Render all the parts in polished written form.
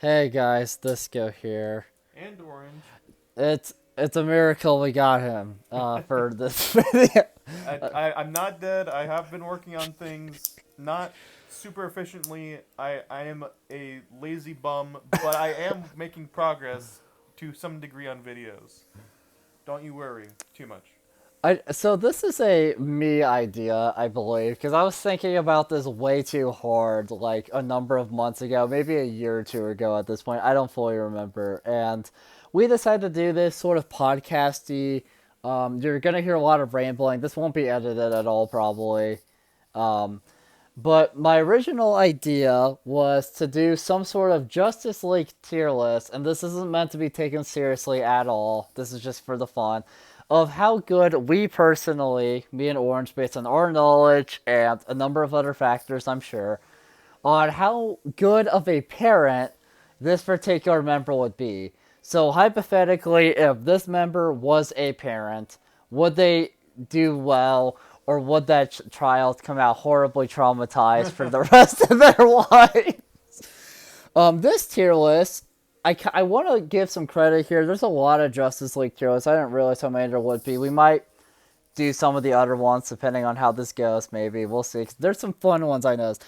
Hey guys, Disco here. And orange. It's a miracle we got him for this video. I'm not dead. I have been working on things not super efficiently. I am a lazy bum, but I am making progress to some degree on videos. Don't you worry too much. So this is a me idea, I believe, because I was thinking about this way too hard, like a number of months ago, maybe a year or two ago at this point. I don't fully remember, and we decided to do this sort of podcasty. You're gonna hear a lot of rambling. This won't be edited at all, probably. Um, But my original idea was to do some sort of Justice League tier list, and this isn't meant to be taken seriously at all. This is just for the fun of how good we personally, me and Orange, based on our knowledge and a number of other factors, I'm sure, on how good of a parent this particular member would be. So, hypothetically, if this member was a parent, would they do well, or would that child come out horribly traumatized for the rest of their life? This tier list, I want to give some credit here. There's a lot of Justice League tier lists. I didn't realize how many there would be. We might do some of the other ones depending on how this goes. Maybe we'll see. There's some fun ones I noticed.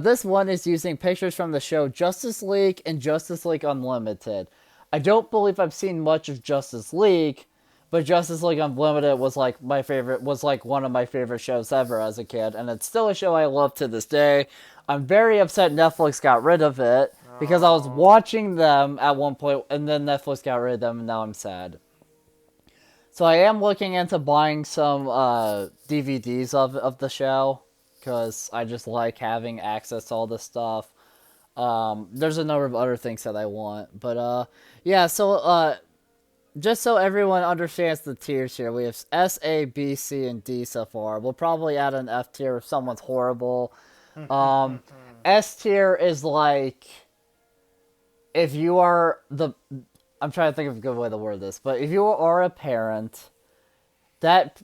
This one is using pictures from the show Justice League and Justice League Unlimited. I don't believe I've seen much of Justice League, but Justice League Unlimited was like my favorite. Was like one of my favorite shows ever as a kid, and it's still a show I love to this day. I'm very upset Netflix got rid of it because I was Oh. watching them at one point, and then Netflix got rid of them, and now I'm sad. So I am looking into buying some DVDs of the show because I just like having access to all this stuff. There's a number of other things that I want, but yeah. So just so everyone understands the tiers here, we have S, A, B, C, and D so far. We'll probably add an F tier if someone's horrible. Um, S tier is like if you are the. I'm trying to think of a good way to word this, but if you are a parent, that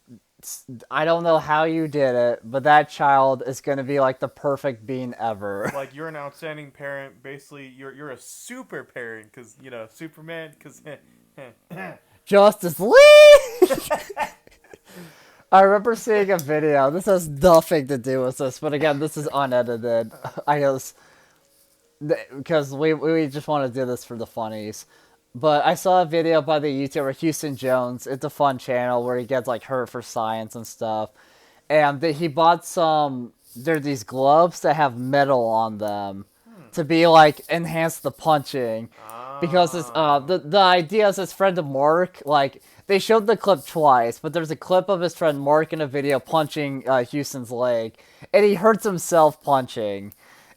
I don't know how you did it, but that child is going to be like the perfect being ever. Like you're an outstanding parent. Basically, you're a super parent because Superman. Because Justice League! I remember seeing a video. This has nothing to do with this, but again, this is unedited. I just because we just want to do this for the funnies. But I saw a video by the YouTuber Houston Jones. It's a fun channel where he gets like hurt for science and stuff. And he bought some. There are these gloves that have metal on them to be like enhance the punching. Because it's, ah. the idea is his friend Mark, like, they showed the clip twice, but there's a clip of his friend Mark in a video punching Houston's leg, and he hurts himself punching.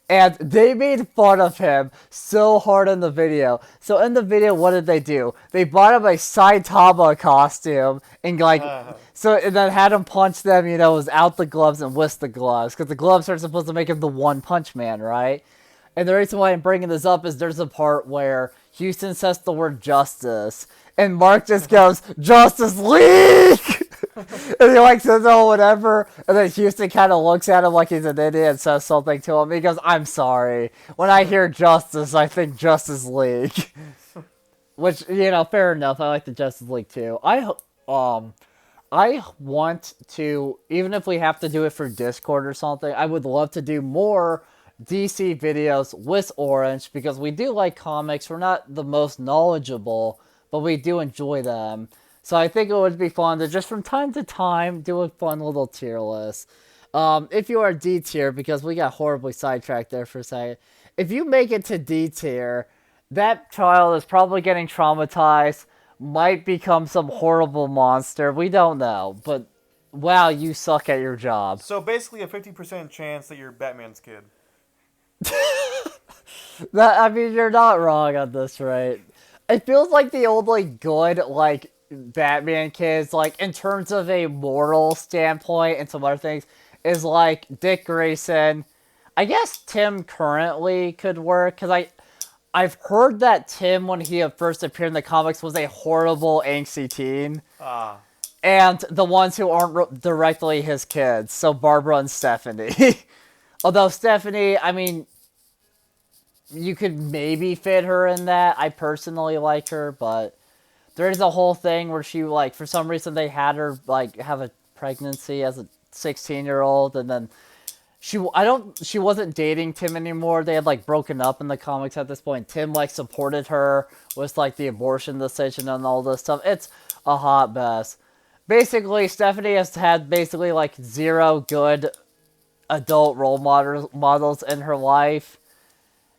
And they made fun of him so hard in the video. So in the video, what did they do? They bought him a Saitama costume and and then had him punch them, without the gloves and with the gloves. Because the gloves are supposed to make him the One Punch Man, right? And the reason why I'm bringing this up is there's a part where Houston says the word justice, and Mark just goes, Justice League! And he like says, oh, whatever. And then Houston kind of looks at him like he's an idiot and says something to him. He goes, I'm sorry. When I hear justice, I think Justice League. Which, fair enough. I like the Justice League too. I want to, even if we have to do it for Discord or something, I would love to do more DC videos with Orange because we do like comics. We're not the most knowledgeable, but we do enjoy them. So I think it would be fun to just from time to time do a fun little tier list. If you are D tier, because we got horribly sidetracked there for a second, if you make it to D tier, that child is probably getting traumatized, might become some horrible monster. We don't know, but wow, you suck at your job. So basically, a 50% chance that you're Batman's kid. I mean, you're not wrong on this, right? It feels like the old, like, good, like, Batman kids, like, in terms of a moral standpoint and some other things, is like Dick Grayson. I guess Tim currently could work, because I've heard that Tim, when he first appeared in the comics, was a horrible, angsty teen. Ah. And the ones who aren't directly his kids, so Barbara and Stephanie. Although Stephanie, I mean, you could maybe fit her in that. I personally like her, but there's a whole thing where she, like, for some reason they had her, like, have a pregnancy as a 16-year-old, and then she wasn't dating Tim anymore. They had, like, broken up in the comics at this point. Tim, like, supported her with, like, the abortion decision and all this stuff. It's a hot mess. Basically, Stephanie has had basically, like, 0 good adult role models in her life.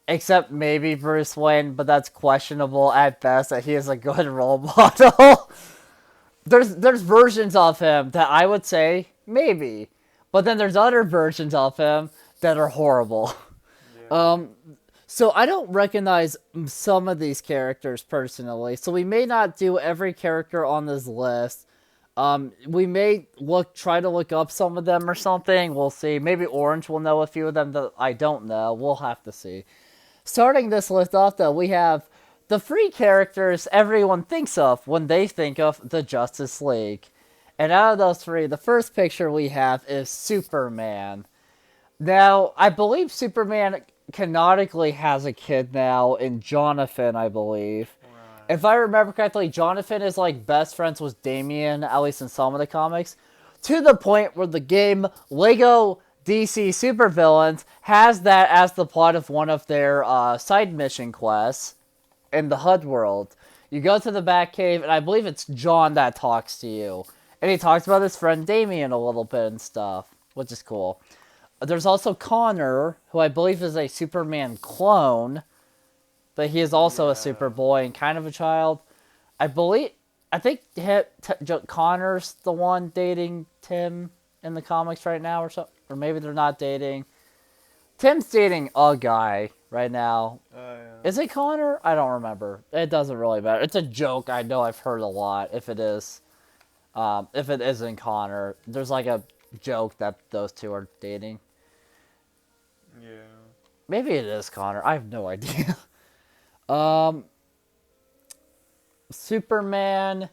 Except maybe Bruce Wayne, but that's questionable at best that he is a good role model. There's versions of him that I would say maybe. But then there's other versions of him that are horrible. Yeah. So I don't recognize some of these characters personally. So we may not do every character on this list. We may try to look up some of them or something. We'll see. Maybe Orange will know a few of them that I don't know. We'll have to see. Starting this list off, though, we have the 3 characters everyone thinks of when they think of the Justice League. And out of those 3, the first picture we have is Superman. Now, I believe Superman canonically has a kid now in Jonathan, I believe. Right. If I remember correctly, Jonathan is, like, best friends with Damian, at least in some of the comics, to the point where the game Lego DC Supervillains has that as the plot of one of their side mission quests in the HUD world. You go to the Batcave, and I believe it's John that talks to you. And he talks about his friend Damian a little bit and stuff, which is cool. There's also Connor, who I believe is a Superman clone, but he is also a Superboy and kind of a child. I think Connor's the one dating Tim in the comics right now or something. Or maybe they're not dating. Tim's dating a guy right now. Yeah. Is it Connor? I don't remember. It doesn't really matter. It's a joke I know I've heard a lot. If it is. If it isn't Connor. There's like a joke that those two are dating. Yeah. Maybe it is Connor. I have no idea. Superman.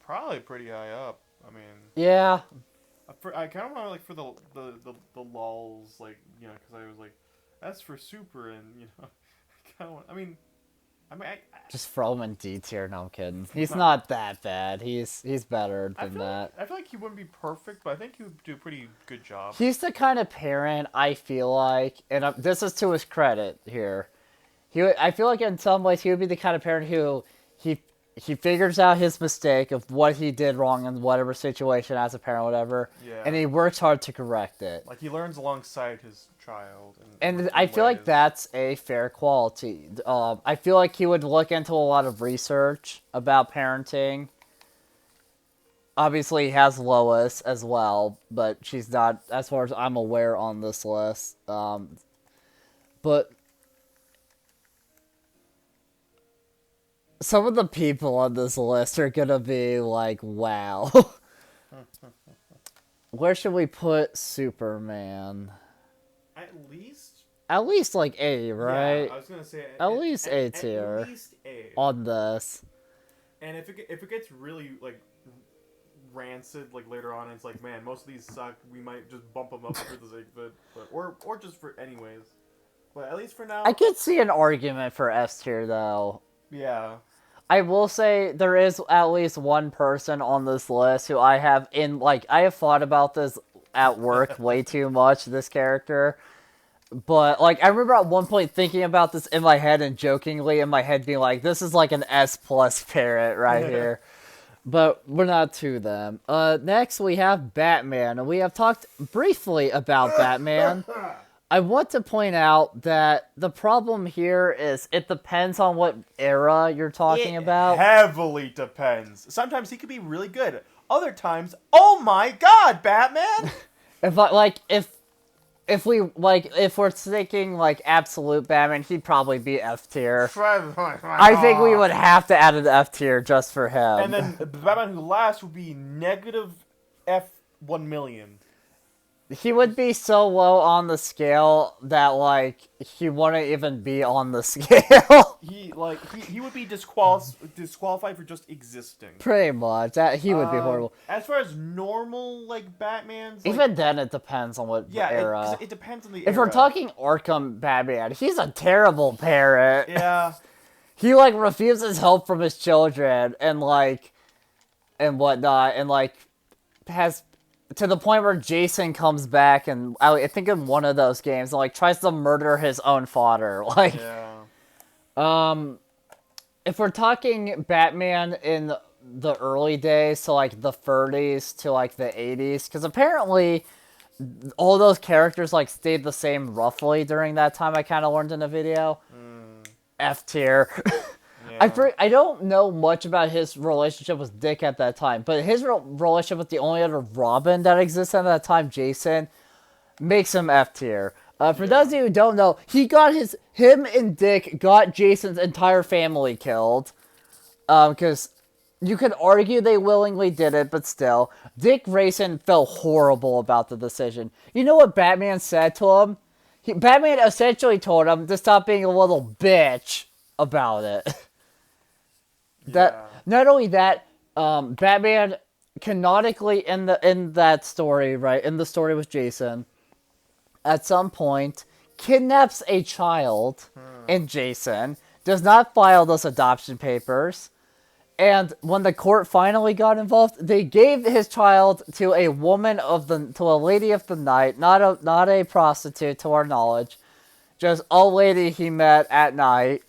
Probably pretty high up. I mean, Yeah. I kind of want like for the lulz, like, you know, because I was like, that's for super, and you know, I mean, Just throw him in D tier. No, I'm kidding. He's not that bad. He's better than that. I feel like he wouldn't be perfect, but I think he would do a pretty good job. He's the kind of parent I feel like, and this is to his credit here. I feel like in some ways he would be the kind of parent who he figures out his mistake of what he did wrong in whatever situation as a parent, whatever, Yeah. and he works hard to correct it. Like he learns alongside his child. And I feel like that's a fair quality. I feel like he would look into a lot of research about parenting. Obviously, he has Lois as well, but she's not, as far as I'm aware, on this list. But some of the people on this list are gonna be like, wow. Where should we put Superman? At least like A, right? Yeah, I was gonna say At least A tier. At least A. On this. And if it gets really like rancid like later on, it's like, man, most of these suck. We might just bump them up for the sake of it, or just for anyways. But at least for now, I could see an argument for S tier though. yeah. I will say there is at least one person on this list who I have thought about this at work way too much, this character. But, like, I remember at one point thinking about this in my head and jokingly in my head being like, this is like an S+ parent right here. But we're not to them. Next we have Batman, and we have talked briefly about Batman. I want to point out that the problem here is it depends on what era you're talking about. Heavily depends. Sometimes he could be really good. Other times, oh my god, Batman! If we're thinking like absolute Batman, he'd probably be F tier. I think we would have to add an F tier just for him. And then the Batman who lasts would be negative F 1 million. he would be so low on the scale that like he wouldn't even be on the scale. He would be disqualified for just existing. Pretty much. That he would be horrible. As far as normal like Batman's, like, Even then, it depends on what era. 'cause it depends on the If era. we're talking Arkham Batman, he's a terrible parent. Yeah. He like refuses help from his children and like and whatnot, and like has to the point where Jason comes back and I think in one of those games and like tries to murder his own father. Like, Yeah. if we're talking Batman in the early days, so like the 30s to like the 80s, because apparently all those characters like stayed the same roughly during that time. I kind of learned in a video. F tier. Yeah. I don't know much about his relationship with Dick at that time, but his relationship with the only other Robin that exists at that time, Jason, makes him F tier. For those of you who don't know, him and Dick got Jason's entire family killed. Because you could argue they willingly did it, but still, Dick Grayson felt horrible about the decision. You know what Batman said to him? Batman essentially told him to stop being a little bitch about it. Not only that, Batman canonically in that story, right, in the story with Jason, at some point kidnaps a child, and Jason does not file those adoption papers. And when the court finally got involved, they gave his child to a lady of the night, not a prostitute to our knowledge, just a lady he met at night.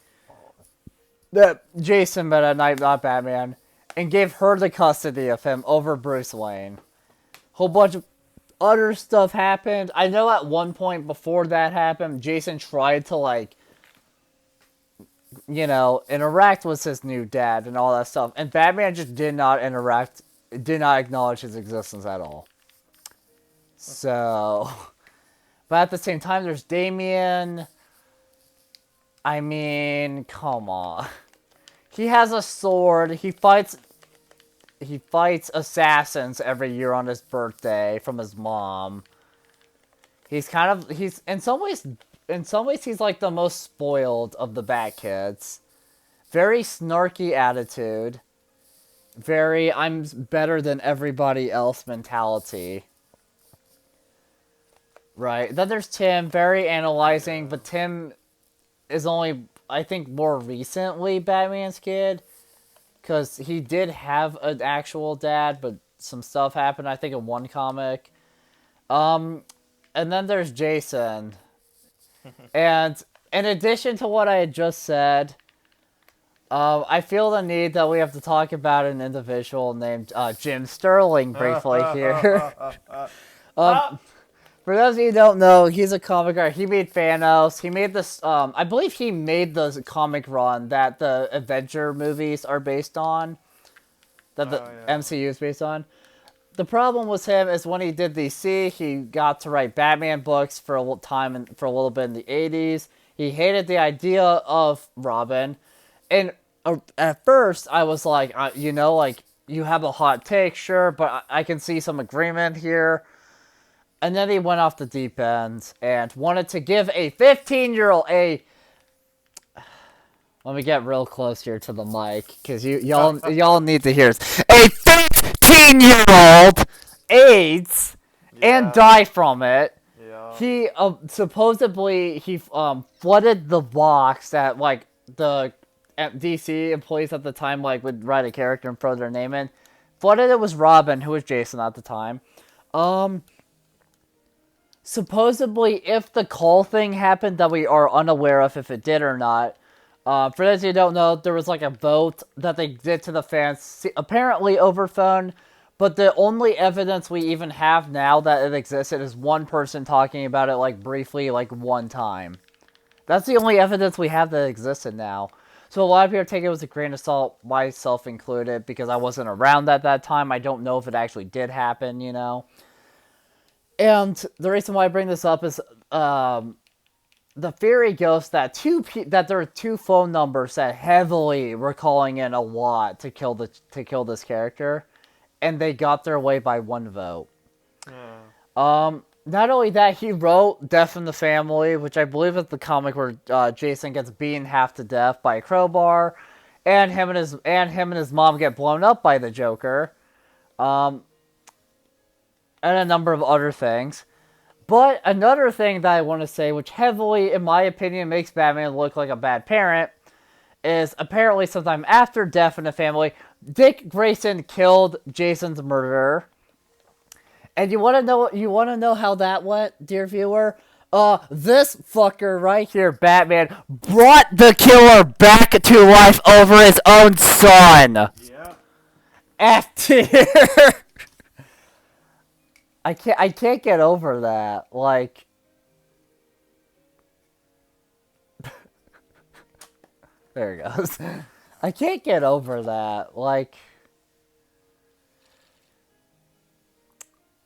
That Jason met at night, not Batman, and gave her the custody of him over Bruce Wayne. Whole bunch of other stuff happened. I know at one point before that happened, Jason tried to like, interact with his new dad and all that stuff, and Batman just did not acknowledge his existence at all. So, but at the same time, there's Damian. I mean, come on. He has a sword. He fights assassins every year on his birthday from his mom. He's in some ways he's like the most spoiled of the Bat Kids. Very snarky attitude. Very I'm better than everybody else mentality. Right. Then there's Tim, very analyzing, but Tim is only, I think, more recently Batman's kid, because he did have an actual dad, but some stuff happened, I think, in one comic. And then there's Jason. And in addition to what I had just said, I feel the need that we have to talk about an individual named Jim Sterling briefly here. For those of you who don't know, he's a comic artist. He made Thanos. He made this, I believe he made the comic run that the Avenger movies are based on. That the MCU is based on. The problem with him is when he did DC, he got to write Batman books for a little bit in the 80s. He hated the idea of Robin. And at first, I was like, you have a hot take, sure, but I can see some agreement here. And then he went off the deep end and wanted to give a 15-year-old Let me get real close here to the mic, because y'all need to hear this. A 15-year-old AIDS and die from it. Yeah. He supposedly flooded the box that like the DC employees at the time like would write a character and throw their name in. Flooded it was Robin, who was Jason at the time. Supposedly, if the call thing happened that we are unaware of if it did or not, for those who don't know, there was like a vote that they did to the fans, apparently over phone, but the only evidence we even have now that it existed is one person talking about it like briefly like one time. That's the only evidence we have that existed now. So a lot of people take it with a grain of salt, myself included, because I wasn't around at that time. I don't know if it actually did happen, And the reason why I bring this up is the theory goes that there are two phone numbers that heavily were calling in a lot to kill this character, and they got their way by one vote. Not only that, he wrote Death in the Family, which I believe is the comic where Jason gets beaten half to death by a crowbar, and him and his mom get blown up by the Joker, and a number of other things. But another thing that I want to say, which heavily, in my opinion, makes Batman look like a bad parent, is apparently sometime after Death in the Family, Dick Grayson killed Jason's murderer. And you want to know how that went, dear viewer? This fucker right here, Batman, brought the killer back to life over his own son. Yeah. After I can't get over that. Like, there it goes. I can't get over that. Like,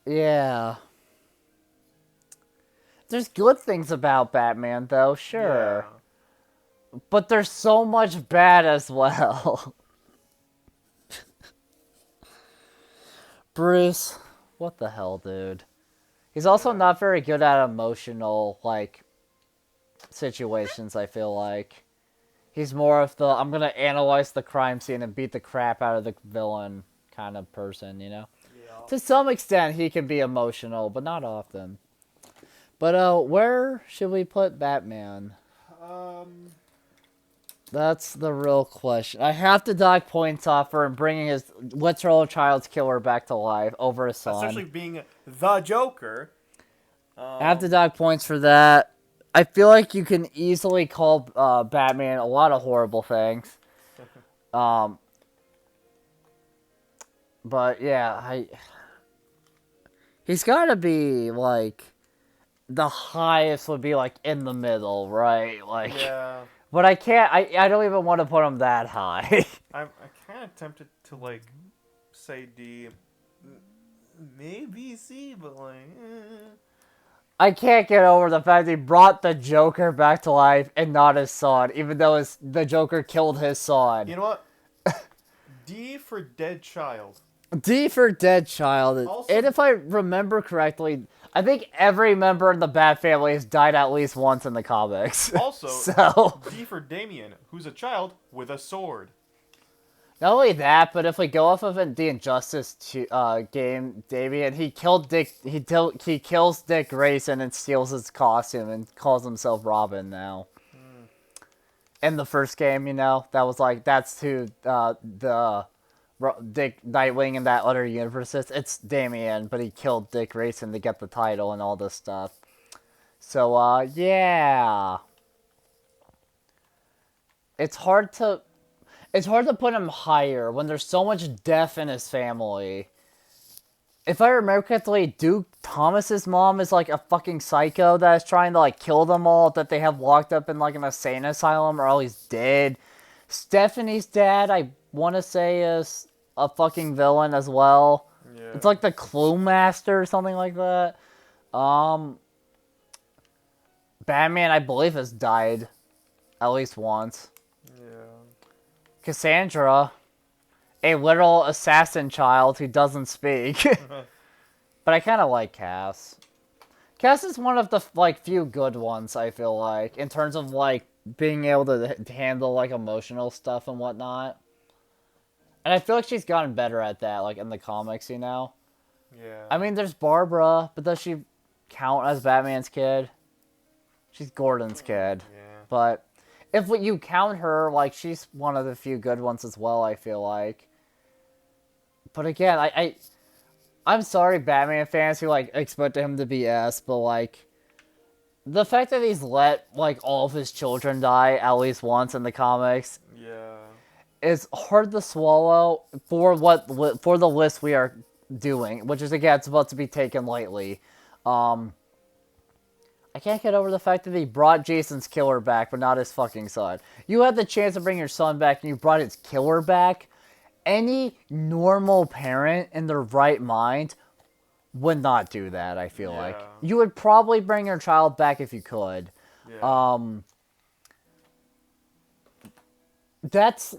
yeah. There's good things about Batman, though, sure. Yeah. But there's so much bad as well. Bruce, what the hell, dude? He's also Yeah. not very good at emotional, like, situations, I feel like. He's more of the, I'm gonna analyze the crime scene and beat the crap out of the villain kind of person, you know? Yeah. To some extent, he can be emotional, but not often. But, where should we put Batman? Um. That's the real question. I have to dock points off for him bringing his literal child's killer back to life over his son. Especially being the Joker. I have to dock points for that. I feel like you can easily call Batman a lot of horrible things. Um, but yeah, he's got to be like the highest would be like in the middle, right? Like, Yeah. but I can't. I don't even want to put him that high. I'm kind of tempted to like say D, maybe C, but like. I can't get over the fact he brought the Joker back to life and not his son, even though the Joker killed his son. You know what? D for dead child. D for dead child. Also- And if I remember correctly, I think every member in the Bat family has died at least once in the comics. Also, So, D for Damien, who's a child with a sword. not only that, but if we go off of the Injustice game, Damien, he kills Dick Grayson and steals his costume and calls himself Robin now. In the first game, that was like, that's who Dick Nightwing in that other universe is. It's Damien, but he killed Dick Grayson to get the title and all this stuff. So, yeah. It's hard to put him higher when there's so much death in his family. If I remember correctly, Duke Thomas's mom is like a fucking psycho that is trying to like kill them all, that they have locked up in like an insane asylum or he's dead. Stephanie's dad, I want to say, is a fucking villain as well. Yeah. It's like the Clue Master or something like that. Batman, I believe, has died at least once. Yeah. Cassandra, a literal assassin child who doesn't speak. But I kind of like Cass. Cass is one of the like few good ones, I feel like, in terms of like being able to handle like emotional stuff and whatnot. And I feel like she's gotten better at that, like in the comics, Yeah. I mean, there's Barbara, but does she count as Batman's kid? She's Gordon's kid. Yeah. But if you count her, like, she's one of the few good ones as well, I feel like. But again, I'm sorry, Batman fans who, like, expected him to be S, but, like, the fact that he's let, like, all of his children die at least once in the comics Yeah. is hard to swallow for the list we are doing, which is, again, it's about to be taken lightly. I can't get over the fact that he brought Jason's killer back, but not his fucking son. You had the chance to bring your son back, and you brought his killer back. Any normal parent in their right mind would not do that, I feel like. Yeah. You would probably bring your child back if you could. Yeah. This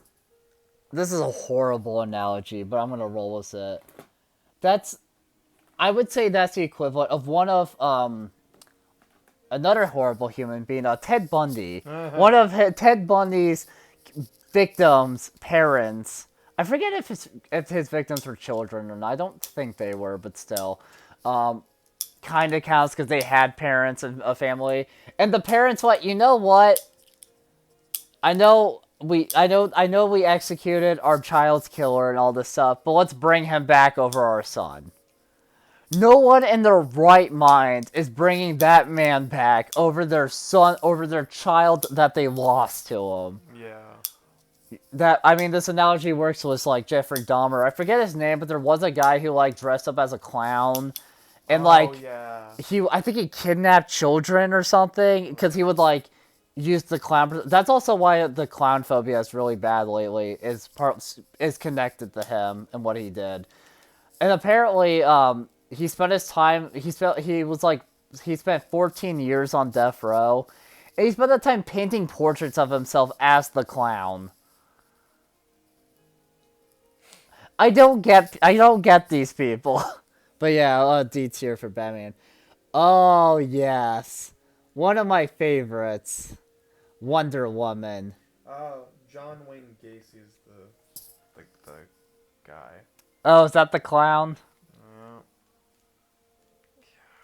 is a horrible analogy, but I'm gonna roll with it. That's I would say that's the equivalent of one of another horrible human being, Ted Bundy. One of Ted Bundy's victims' parents. I forget if his victims were children or not. I don't think they were, but still, kind of counts because they had parents and a family. And the parents, what you know, what I know we executed our child's killer and all this stuff, but let's bring him back over our son. No one in their right mind is bringing that man back over their son, over their child that they lost to him. Yeah. I mean, this analogy works with, like, Jeffrey Dahmer. I forget his name, but there was a guy who, like, dressed up as a clown. And, Yeah. I think he kidnapped children or something, because he would, like, use the clown. That's also why the clown phobia is really bad lately, is connected to him and what he did. And apparently, he spent his time, he spent 14 years on death row, and he spent the time painting portraits of himself as the clown. I don't get these people. But yeah, D tier for Batman. Oh yes, one of my favorites, Wonder Woman. John Wayne Gacy is the guy. Oh, is that the clown? Uh,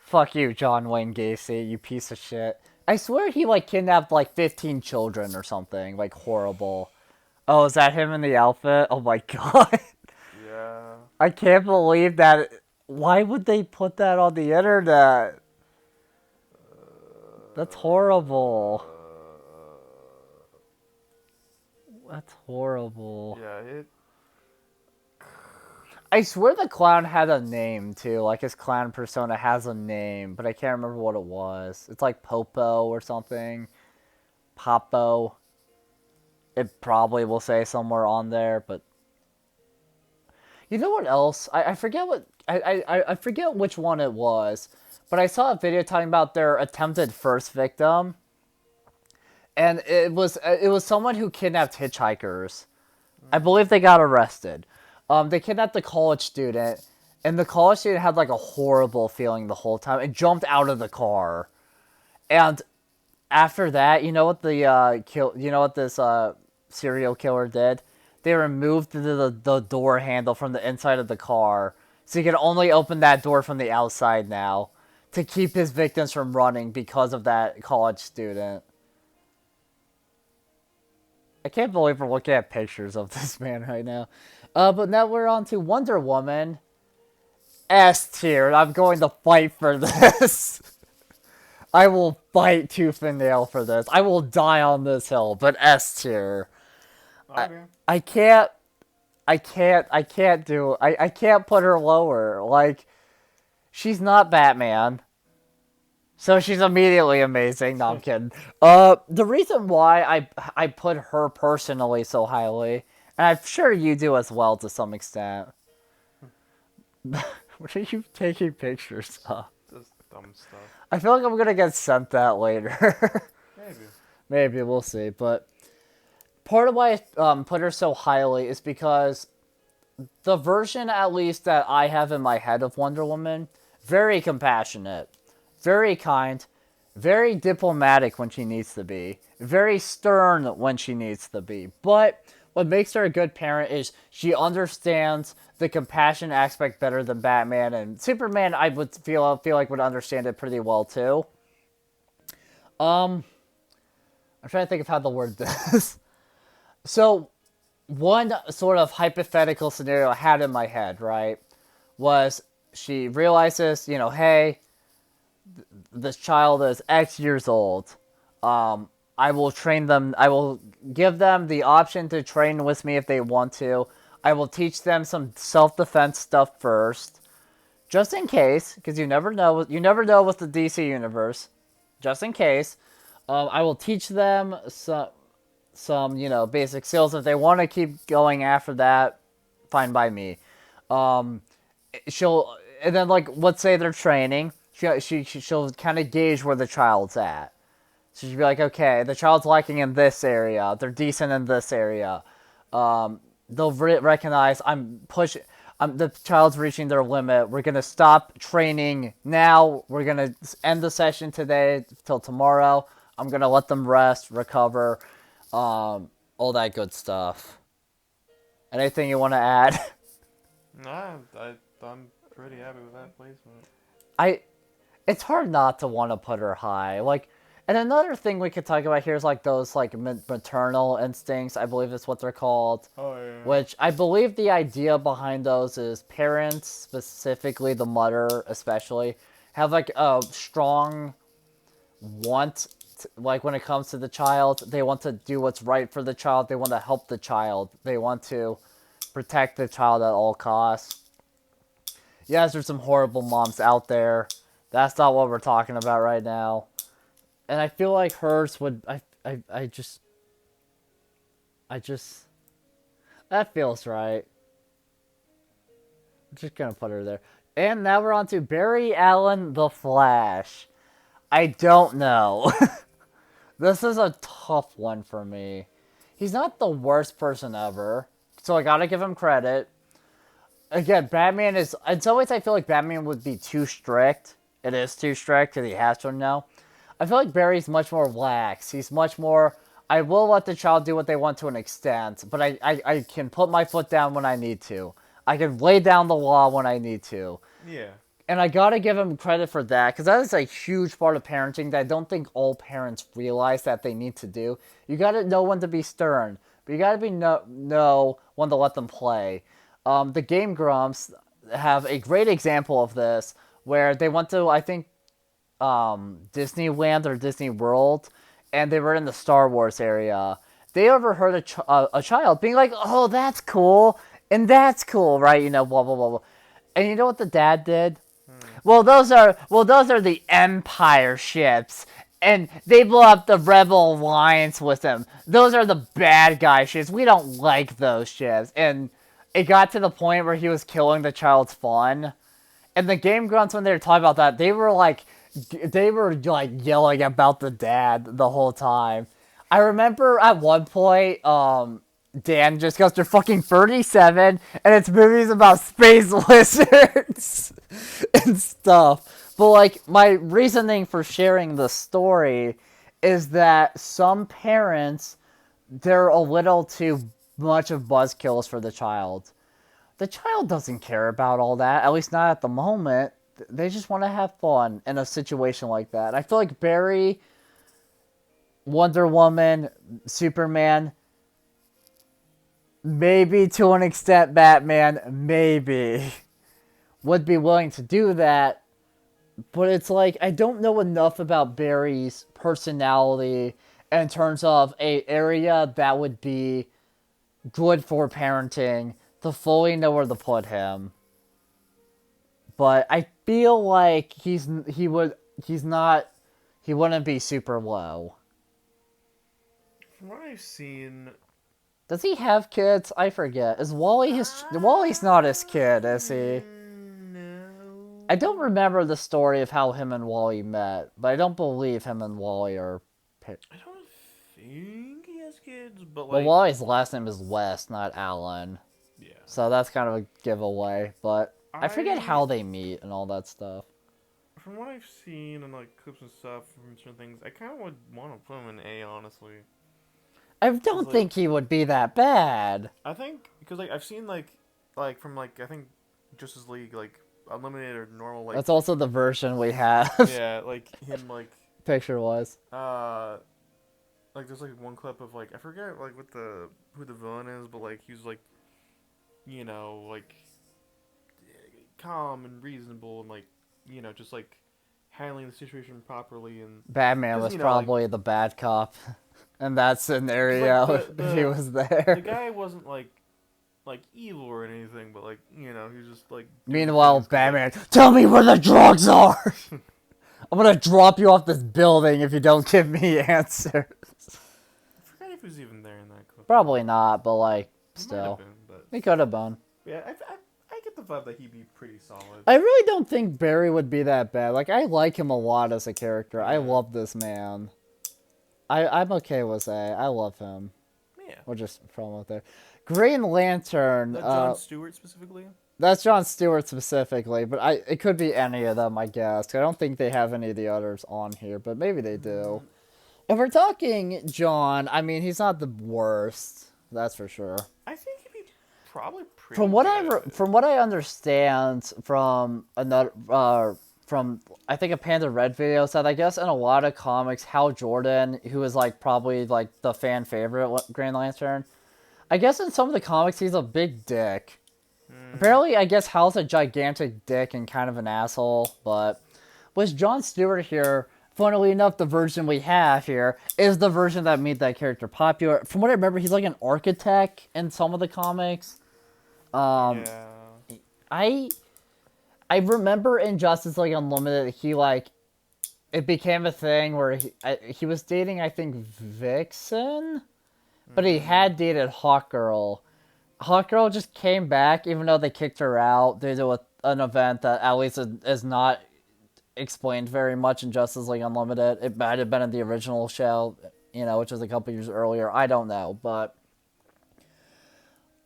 Fuck you, John Wayne Gacy, you piece of shit. I swear he, like, kidnapped, like, 15 children or something, like, horrible. Oh, is that him in the outfit? Oh my god. yeah. I can't believe that. Why would they put that on the internet? That's horrible. That's horrible. Yeah, I swear the clown had a name, too. Like, his clown persona has a name, but I can't remember what it was. It's like Popo or something. Popo. It probably will say somewhere on there, but... You know what else? I forget what... I forget which one it was, but I saw a video talking about their attempted first victim. And it was someone who kidnapped hitchhikers. I believe they got arrested. They kidnapped a college student, and the college student had, like, a horrible feeling the whole time and jumped out of the car. And after that, you know what this serial killer did? They removed the door handle from the inside of the car, so he can only open that door from the outside now to keep his victims from running because of that college student. I can't believe we're looking at pictures of this man right now. But now we're on to Wonder Woman. S tier. I'm going to fight for this. I will fight tooth and nail for this. I will die on this hill, but S tier. Okay. I can't put her lower. Like, she's not Batman. So she's immediately amazing. No, I'm kidding. The reason why I put her personally so highly, and I'm sure you do as well to some extent. What are you taking pictures of? Just dumb stuff. I feel like I'm gonna get sent that later. Maybe. Maybe, we'll see. But part of why I put her so highly is because the version, at least, that I have in my head of Wonder Woman, very compassionate, very kind, very diplomatic when she needs to be, very stern when she needs to be. But what makes her a good parent is she understands the compassion aspect better than Batman, and Superman, I would feel like would understand it pretty well too. I'm trying to think of how the word this. So, one sort of hypothetical scenario I had in my head, right, was she realizes, hey, this child is X years old. I will train them. I will give them the option to train with me if they want to. I will teach them some self-defense stuff first, just in case, because you never know. You never know with the DC universe. Just in case, I will teach them some basic skills. If they want to keep going after that, fine by me. She'll, and then, like, let's say they're training. She'll kind of gauge where the child's at. So she'll be like, okay, the child's lacking in this area. They're decent in this area. They'll recognize I'm the child's reaching their limit. We're gonna stop training now. We're gonna end the session today till tomorrow. I'm gonna let them rest, recover, all that good stuff. Anything you want to add? Nah, I'm pretty happy with that placement. I it's hard not to want to put her high. Like, and another thing we could talk about here is like those like maternal instincts. I believe that's what they're called. Oh yeah. Which I believe the idea behind those is parents, specifically the mother, especially, have like a strong want. Like when it comes to the child, they want to do what's right for the child. They want to help the child. They want to protect the child at all costs. Yes, there's some horrible moms out there. That's not what we're talking about right now. And I feel like hers would. I just. That feels right. I'm just gonna put her there. And now we're on to Barry Allen the Flash. I don't know. This is a tough one for me. He's not the worst person ever, so I gotta give him credit. Again, Batman is... In some ways, I feel like Batman would be too strict. It is too strict, because he has to know. I feel like Barry's much more lax. He's much more... I will let the child do what they want to an extent, but I can put my foot down when I need to. I can lay down the law when I need to. Yeah. And I gotta give him credit for that, because that is a huge part of parenting that I don't think all parents realize that they need to do. You gotta know when to be stern, but you gotta know when to let them play. The Game Grumps have a great example of this, where they went to, I think, Disneyland or Disney World, and they were in the Star Wars area. They overheard a child being like, "Oh, that's cool," and that's cool, right? You know, blah blah blah blah. And you know what the dad did? Well, those are the Empire ships, and they blew up the Rebel Alliance with them. Those are the bad guy ships. We don't like those ships. And it got to the point where he was killing the child's fun. And the Game Grunts, when they were talking about that, they were like yelling about the dad the whole time. I remember at one point, Dan just goes to fucking 37, and it's movies about space lizards and stuff. But, like, my reasoning for sharing the story is that some parents, they're a little too much of buzzkills for the child. The child doesn't care about all that, at least not at the moment. They just want to have fun in a situation like that. I feel like Barry, Wonder Woman, Superman, maybe to an extent Batman, maybe, would be willing to do that. But it's like, I don't know enough about Barry's personality in terms of an area that would be good for parenting to fully know where to put him. But I feel like he wouldn't be super low. From what I've seen, does he have kids? I forget. Wally's not his kid, is he? no. I don't remember the story of how him and Wally met, but I don't believe him and Wally are. I don't think he has kids, but like. Well, Wally's last name is West, not Allen. Yeah. So that's kind of a giveaway, but I forget how they meet and all that stuff. From what I've seen and like clips and stuff from certain things, I kind of would want to put him in A, honestly. I don't think he would be that bad. I think because like I've seen like from like I think Justice League like Unlimited or normal like. That's also the version we have. Yeah, like him like. Picture-wise. Like there's like one clip of like I forget like who the villain is, but like he was like, you know, like calm and reasonable and like, you know, just like handling the situation properly. And Batman was probably the bad cop in that scenario. Like he was there. The guy wasn't like evil or anything, but like, you know, he was just like. Meanwhile, Batman, tell me where the drugs are. I'm gonna drop you off this building if you don't give me answers. I forgot if he was even there in that clip. Probably not, but like, still, he could have been. Yeah, I get the vibe that he'd be pretty solid. I really don't think Barry would be that bad. Like, I like him a lot as a character. I love this man. I'm okay with that. I love him. Yeah. We'll just throw him out there. Green Lantern. John Stewart specifically? That's Jon Stewart specifically, but it could be any of them, I guess. I don't think they have any of the others on here, but maybe they do. If we're talking John, I mean, he's not the worst. That's for sure. I think he'd be probably pretty From what good. from what I understand from another from I think a Panda Red video said, I guess in a lot of comics, Hal Jordan, who is like probably like the fan favorite Green Lantern, I guess in some of the comics he's a big dick. Apparently, I guess Hal's a gigantic dick and kind of an asshole, but with Jon Stewart here, funnily enough, the version we have here is the version that made that character popular. From what I remember, he's like an architect in some of the comics. Yeah. I remember in Justice League Unlimited, it became a thing where he was dating, I think, Vixen, but he had dated Hawkgirl. Hawkgirl just came back, even though they kicked her out due to an event that at least is not explained very much in Justice League Unlimited. It might have been in the original show, which was a couple years earlier. I don't know, but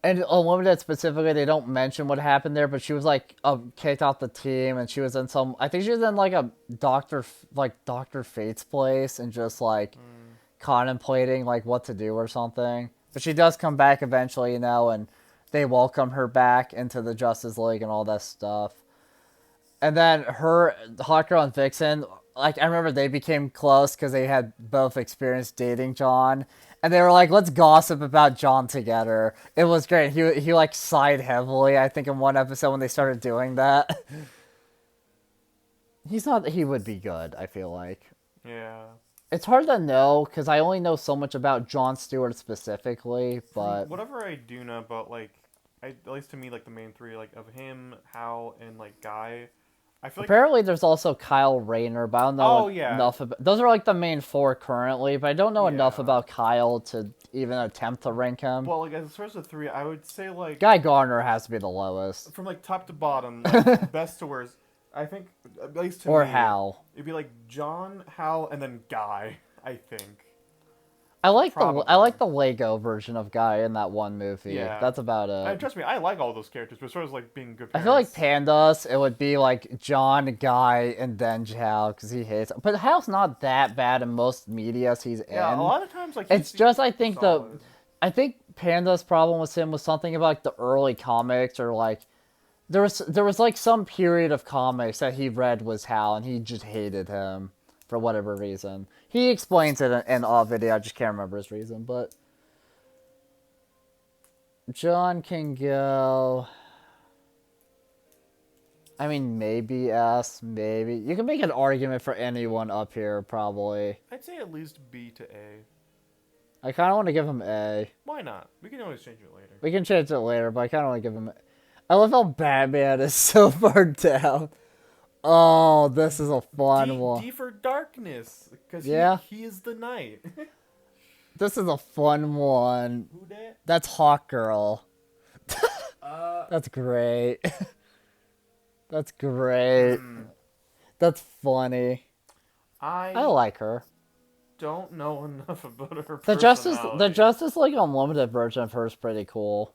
and Unlimited specifically, they don't mention what happened there, but she was like kicked off the team, and she was in I think she was in like a Doctor Fate's place, and just like contemplating like what to do or something. But she does come back eventually, and they welcome her back into the Justice League and all that stuff. And then Hawkgirl and Vixen, like I remember they became close because they had both experienced dating John, and they were like, "Let's gossip about John together." It was great. He like sighed heavily, I think, in one episode when they started doing that. He would be good, I feel like. Yeah. It's hard to know because I only know so much about Jon Stewart specifically, but Whatever I do know about, like, at least to me, like the main three, like of him, Hal, and like Guy, I feel like apparently there's also Kyle Rayner, but I don't know Oh, yeah. enough about. Those are like the main four currently, but I don't know enough Yeah. about Kyle to even attempt to rank him. well, like as far as the three, I would say like Guy Gardner has to be the lowest, from like top to bottom, like, best to worst. I think at least to or me, Hal. it'd be like John, Hal, and then Guy. I think. I like Probably. the Lego version of Guy in that one movie. Yeah. That's about it. Trust me, I like all those characters, but as far as like being good I parents, feel like Pandas, it would be like John, Guy, and then Hal because he hates. But Hal's not that bad in most medias he's in. yeah, a lot of times like It's he's just I think solid. I think Panda's problem with him was something about like the early comics or like there was like some period of comics that he read was Hal and he just hated him for whatever reason. He explains it in a video. I just can't remember his reason, but John can go. I mean, maybe S, maybe. You can make an argument for anyone up here, probably. I'd say at least B to A. I kind of want to give him A. Why not? We can always change it later. We can change it later, but I kind of want to give him. I love how Batman is so far down. Oh, this is a fun one. D for darkness, because Yeah. he is the night. This is a fun one. Who dat? That's Hawkgirl. That's great. That's great. That's funny. I I like her. don't know enough about her. The personality. Justice League Unlimited version of her is pretty cool.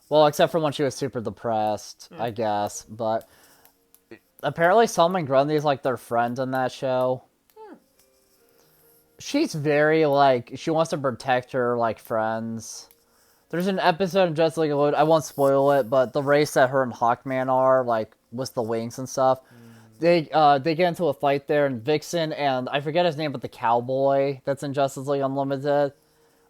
Well, except for when she was super depressed, I guess. But apparently Solomon Grundy is like their friend in that show. She's very like she wants to protect her like friends. There's an episode in Justice League Unlimited, I won't spoil it, but the race that her and Hawkman are, like with the wings and stuff, they get into a fight there, and Vixen and I forget his name, but the cowboy that's in Justice League Unlimited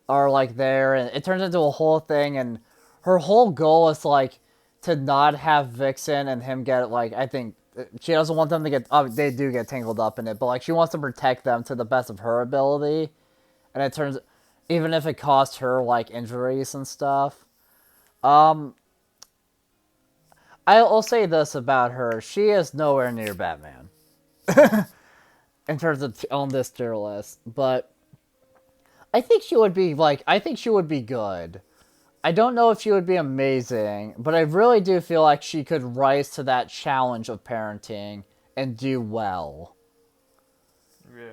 are like there, and it turns into a whole thing, and her whole goal is like to not have Vixen and him get like I think she doesn't want them to get they do get tangled up in it, but like she wants to protect them to the best of her ability, and it turns even if it costs her like injuries and stuff. I'll say this about her: she is nowhere near Batman in terms of on this tier list, but I think she would be good. I don't know if she would be amazing, but I really do feel like she could rise to that challenge of parenting and do well. Yeah.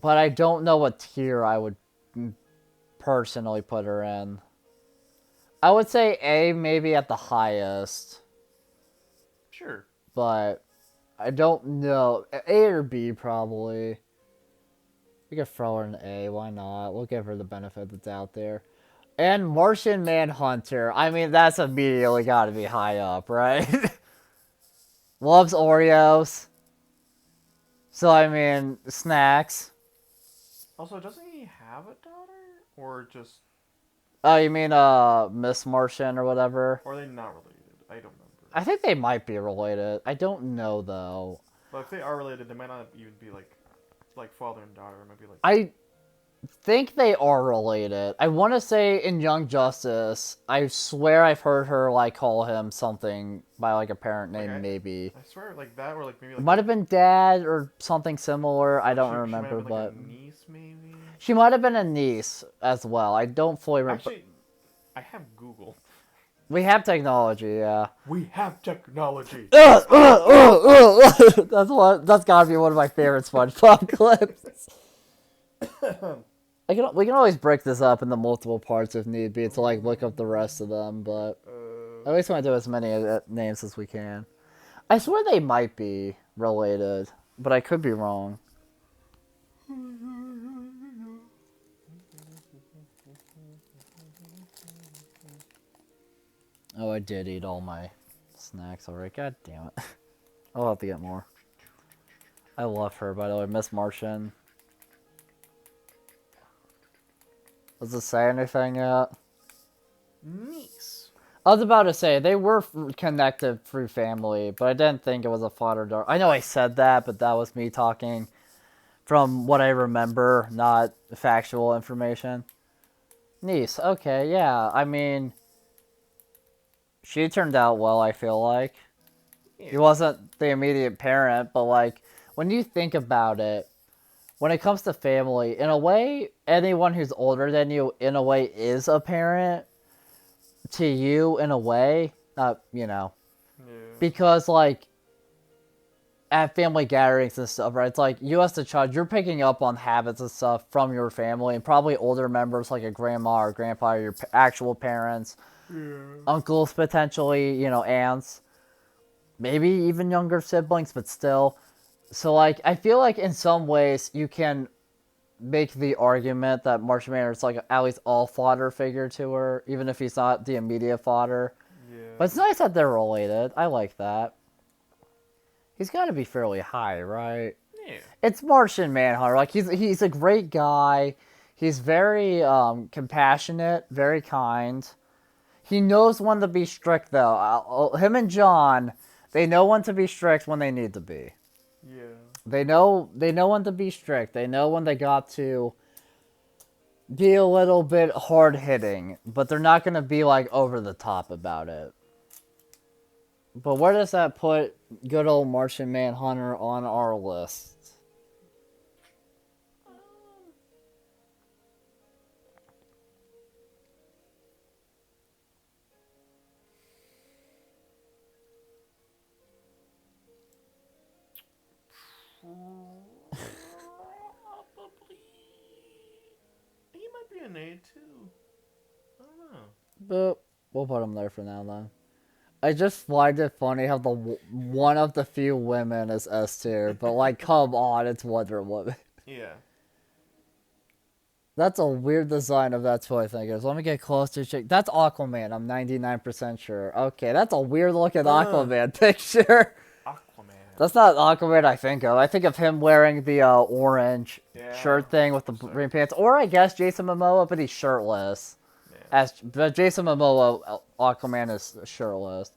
But I don't know what tier I would personally put her in. I would say A maybe at the highest. Sure. but I don't know. A or B probably. We could throw her an A. Why not? We'll give her the benefit of the doubt there. And Martian Manhunter. I mean, that's immediately got to be high up, right? Loves Oreos. So I mean, snacks. Also, doesn't he have a daughter, or just, Oh, you mean Miss Martian or whatever? or are they not related? I don't remember. I think they might be related. I don't know though. But if they are related, they might not even be like father and daughter. It might be like. I think they are related. I want to say in Young Justice, I swear I've heard her like call him something by like a parent name, Like, maybe. I swear, like that, or like maybe It like. might have been dad or something similar. I don't She might remember, have been, like, but a niece, maybe. she might have been a niece as well. I don't fully remember. Actually, I have Google. We have technology, yeah. We have technology. That's what. That's gotta be one of my favorite SpongeBob clips. We can always break this up into multiple parts if need be to like look up the rest of them, but I always want to do as many names as we can. I swear they might be related, but I could be wrong. Oh, I did eat all my snacks already. God damn it. I'll have to get more. I love her, by the way. Miss Martian. Does it say anything yet? Niece. I was about to say, they were connected through family, but I didn't think it was a father-daughter. I know I said that, but that was me talking from what I remember, not factual information. Niece, okay, yeah. I mean, she turned out well, I feel like. Yeah. He wasn't the immediate parent, but like, when you think about it, when it comes to family, in a way, anyone who's older than you, in a way, is a parent to you, in a way. Yeah. Because, like, at family gatherings and stuff, right? It's like, you as the child, you're picking up on habits and stuff from your family, and probably older members, like a grandma or grandpa, or your actual parents, uncles, potentially, aunts, maybe even younger siblings, but still. So, like, I feel like in some ways you can make the argument that Martian Manhunter is like at least all father figure to her, even if he's not the immediate father. Yeah. But it's nice that they're related. I like that. He's got to be fairly high, right? Yeah. It's Martian Manhunter. Like he's a great guy. He's very compassionate, very kind. He knows when to be strict, though. Him and John, they know when to be strict when they need to be. Yeah. They know when to be strict. They know when they got to be a little bit hard hitting, but they're not gonna be like over the top about it. But where does that put good old Martian Manhunter on our list? Probably. He might be an A too. I don't know. But we'll put him there for now, then. I just find it funny how the one of the few women is S tier, but like, come on, it's Wonder Woman. Yeah. That's a weird design of that toy figures. Let me get close to check. That's Aquaman. I'm 99% sure. Okay, that's a weird looking Aquaman picture. Aquaman. That's not Aquaman I think of. I think of him wearing the orange shirt thing with the green pants, or I guess Jason Momoa, but he's shirtless. Yeah. But Jason Momoa, Aquaman is shirtless.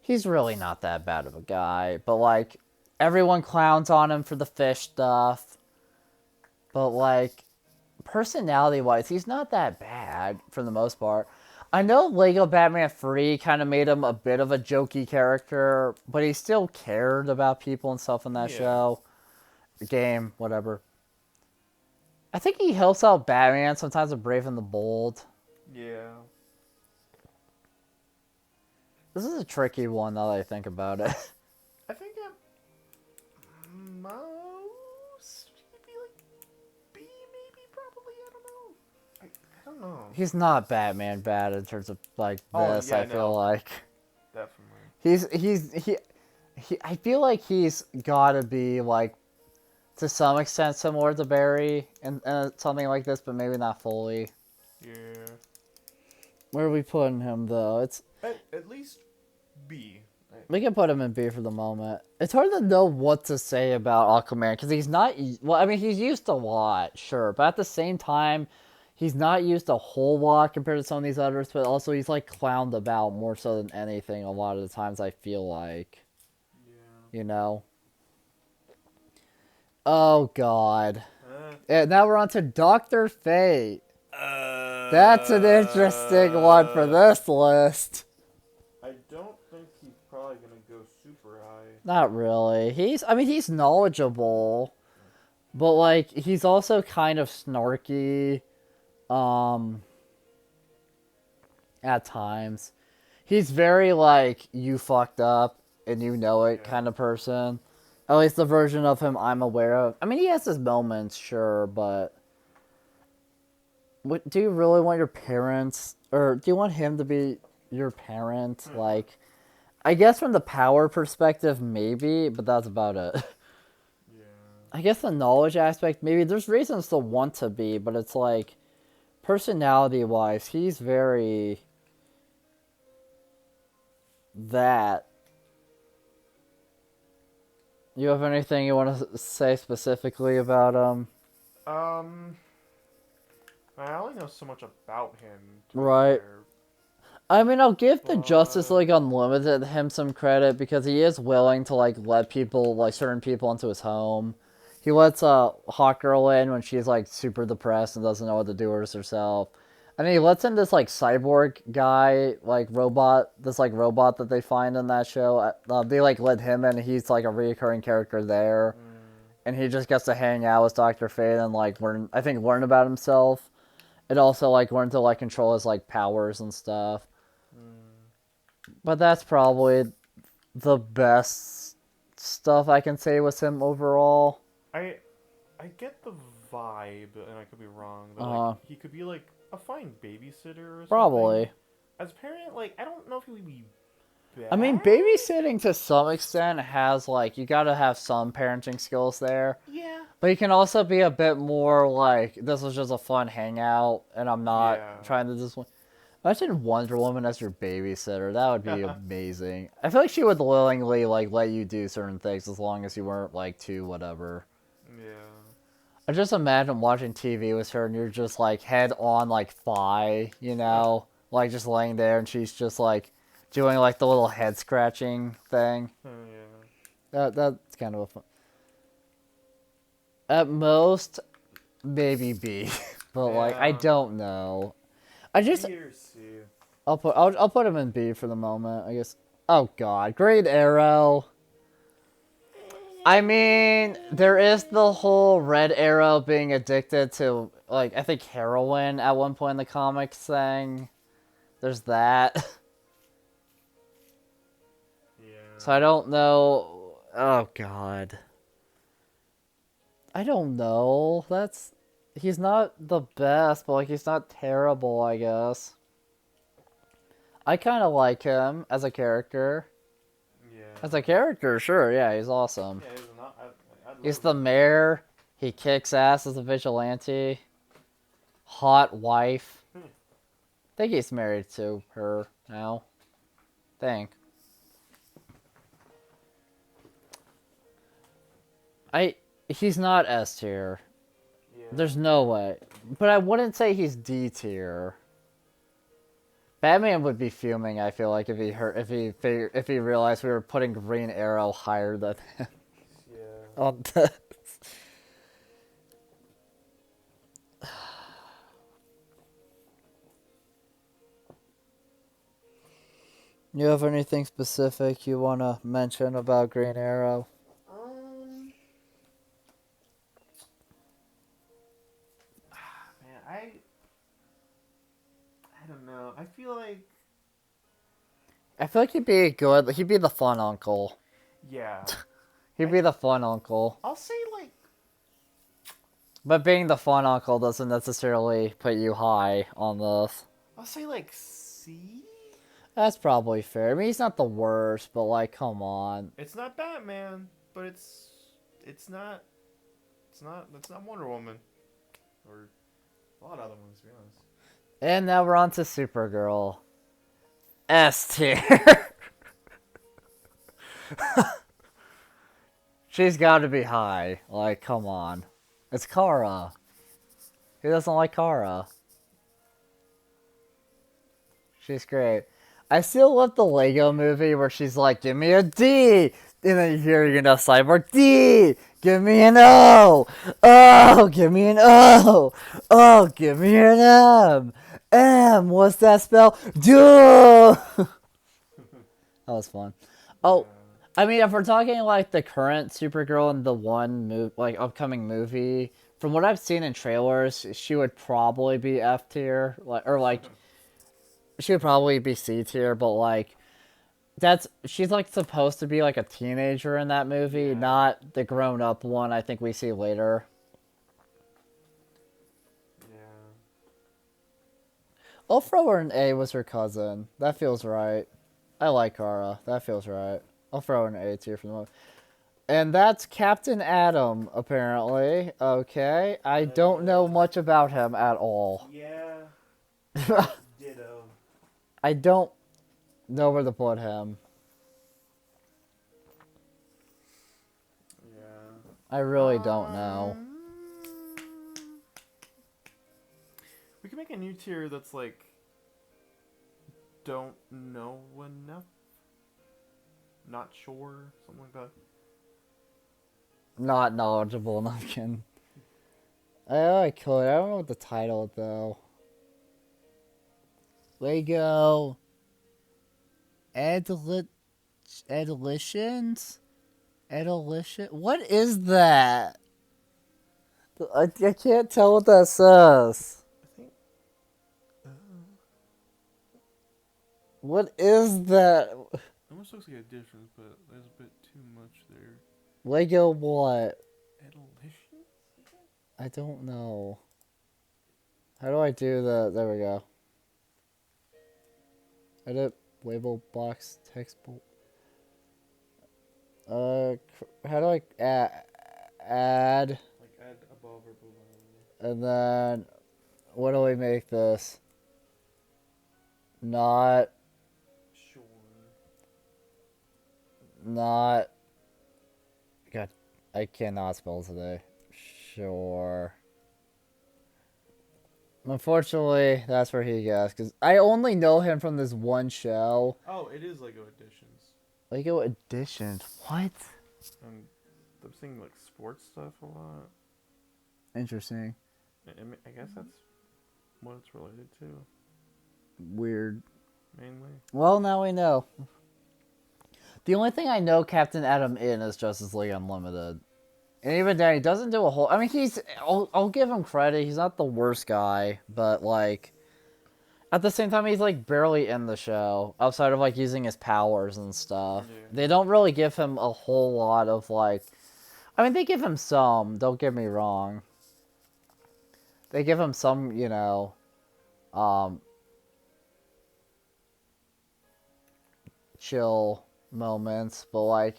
He's really not that bad of a guy, but like everyone clowns on him for the fish stuff. But like personality-wise, he's not that bad for the most part. I know Lego Batman 3 kind of made him a bit of a jokey character, but he still cared about people and stuff in that show. Game, whatever. I think he helps out Batman sometimes with Brave and the Bold. Yeah. This is a tricky one now that I think about it. I think at most he'd be like B, maybe, probably. I don't know. I don't know. He's not Batman bad in terms of like Oh, this, yeah, I feel no. like. Definitely. He I feel like he's gotta be like to some extent similar to Barry and something like this, but maybe not fully. Yeah. Where are we putting him though? It's At least B. We can put him in B for the moment. It's hard to know what to say about Aquaman because he's not. Well, I mean, he's used a lot, sure, but at the same time, he's not used a whole lot compared to some of these others. But also, he's like clowned about more so than anything. A lot of the times, I feel like, Yeah. you know. Oh God. Uh, And now we're on to Doctor Fate. That's an interesting one for this list. I don't think he's probably gonna go super high. Not really. I mean, he's knowledgeable, but like, he's also kind of snarky, at times. He's very like, you fucked up and you know it Yeah. kind of person. At least the version of him I'm aware of. I mean, he has his moments, sure, but do you really want your parents, or do you want him to be your parent? Like, I guess from the power perspective, maybe, but that's about it. Yeah. I guess the knowledge aspect, maybe there's reasons to want to be, but it's like, personality wise, he's very that. You have anything you want to say specifically about I only know so much about him. to be Right. fair. I mean, I'll give the Justice But- League Unlimited him some credit because he is willing to like let people, like certain people, into his home. He lets Hawkgirl in when she's like super depressed and doesn't know what to do with herself. And he lets in this like cyborg guy, like robot, this like robot that they find in that show. They like let him in. He's like a reoccurring character there, and he just gets to hang out with Doctor Fate and like learn. I think learn about himself. It also like learn to like control his like powers and stuff. But that's probably the best stuff I can say with him overall. I get the vibe, and I could be wrong, but Uh-huh. like he could be like a fine babysitter or something. Probably. As a parent, like I don't know if he would be bad. I mean, babysitting to some extent has like you gotta have some parenting skills there. Yeah. But you can also be a bit more like, this was just a fun hangout, and I'm not Yeah. trying to just. Imagine Wonder Woman as your babysitter. That would be amazing. I feel like she would willingly like let you do certain things as long as you weren't like too whatever. Yeah. I just imagine watching TV with her, and you're just like head on like thigh, you know, like just laying there, and she's just like doing like the little head scratching thing. Yeah. That's kind of a fun. At most, maybe B, but like I Yeah. don't know. I just B or C. I'll put him in B for the moment. I guess. Oh God, Green Arrow. I mean, there is the whole Red Arrow being addicted to like I think heroin at one point in the comics thing. There's that. Yeah. So I don't know. Oh God. I don't know. He's not the best, but like he's not terrible, I guess. I kind of like him as a character. Yeah. As a character, sure, yeah, he's awesome. Yeah, he's not. I'd He's love the mayor. He kicks ass as a vigilante. Hot wife. I think he's married to her now. Think. He's not S tier. Yeah. There's no way. But I wouldn't say he's D tier. Batman would be fuming, I feel like, if he realized we were putting Green Arrow higher than him Yeah. on this. You have anything specific you want to mention about Green Arrow? Man, I don't know. I feel like I feel like he'd be the fun uncle. yeah. He'd be the fun uncle. I'll say like But being the fun uncle doesn't necessarily put you high on this. I'll say like C. That's probably fair. I mean, he's not the worst, but like, come on. It's not Batman, but it's not that's not Wonder Woman or a lot of other ones to be honest. And now we're on to Supergirl. S tier. She's got to be high. Like, come on. It's Kara. Who doesn't like Kara? She's great. I still love the Lego movie where she's like, give me a D. And then you hear, Cyborg, D. Give me an O. Oh, give me an O. Oh, give me an M. M, what's that spell? Do. That was fun. Oh, I mean, if we're talking like the current Supergirl and the like upcoming movie, from what I've seen in trailers, she would probably be F tier, like she would probably be C tier, but like she's like supposed to be like a teenager in that movie, Yeah. not the grown up one I think we see later. Yeah. I'll throw her an A was her cousin. That feels right. I like Kara. That feels right. I'll throw her an A tier for the moment. And that's Captain Atom, apparently. Okay. I don't know much about him at all. Yeah. Ditto. I don't know where to put him. Yeah. I really don't know. We can make a new tier that's like don't know enough. Not sure, something like that. Not knowledgeable enough, Ken. I could. I don't know what the title though. Lego Adolitions? Adolition? What is that? I can't tell what that says. I think What is that? it almost looks like additions, but there's a bit too much there. Lego what? Adolitions? I don't know. How do I do the... There we go. Edit label box text bolt. How do I add? Like add above or below. And then what do we make this? Not Sure. God, I cannot spell today. Sure. Unfortunately, that's where he guessed, because I only know him from this one show. Oh, it is Lego Editions. Lego Editions. What? I'm seeing like sports stuff a lot. Interesting. I guess that's what it's related to, Weird. mainly. Well, now we know. The only thing I know Captain Atom in is Justice League Unlimited. And even then, he doesn't do a whole... I mean, I'll give him credit. He's not the worst guy. But, like... At the same time, he's, like, barely in the show. Outside of, like, using his powers and stuff. Yeah. They don't really give him a whole lot of, like... I mean, they give him some. Don't get me wrong. They give him some, chill moments. But, like,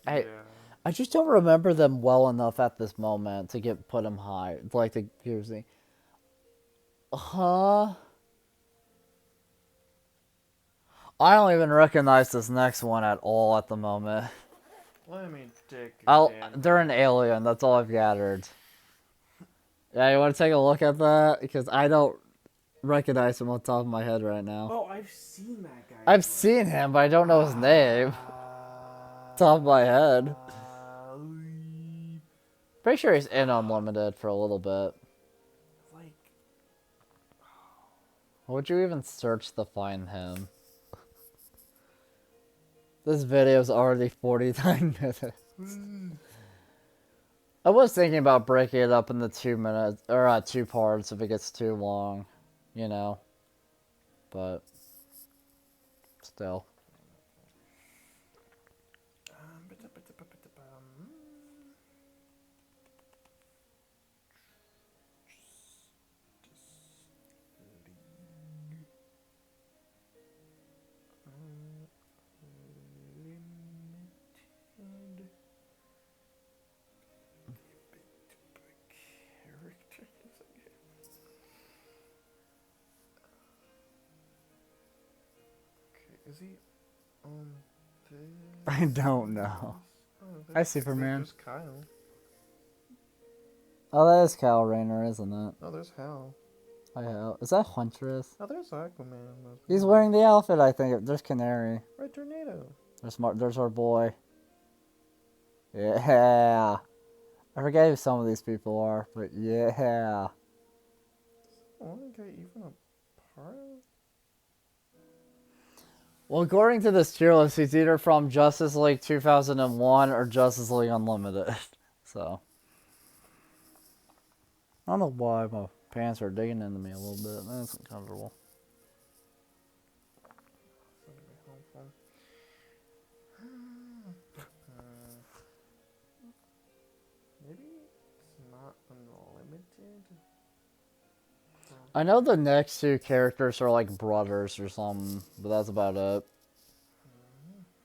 I just don't remember them well enough at this moment to put him high. Like, to here's the... Huh? I don't even recognize this next one at all at the moment. Let me take a damn- They're an alien, that's all I've gathered. Yeah, you want to take a look at that? Because I don't recognize him on top of my head right now. Oh, I've seen that guy. I've seen him, but I don't know his name. Top of my head. Pretty sure he's in Unlimited for a little bit. Like, How would you even search to find him? This video's already 49 minutes. I was thinking about breaking it up into 2 minutes, or 2 parts if it gets too long, but still. Is he on this? I don't know. Oh, Hi, Superman. There's Kyle. Oh, that is Kyle Rayner, isn't it? Oh, there's Hal. Hi, Hal. Is that Huntress? Oh, there's Aquaman. He's wearing the outfit, I think. There's Canary. Red Tornado. There's our boy. Yeah. I forget who some of these people are, but yeah. I want to get even a part. Well, according to this tier list, he's either from Justice League 2001 or Justice League Unlimited. So, I don't know why my pants are digging into me a little bit. That's uncomfortable. Maybe it's not unlimited. I know the next two characters are like brothers or something, but that's about it.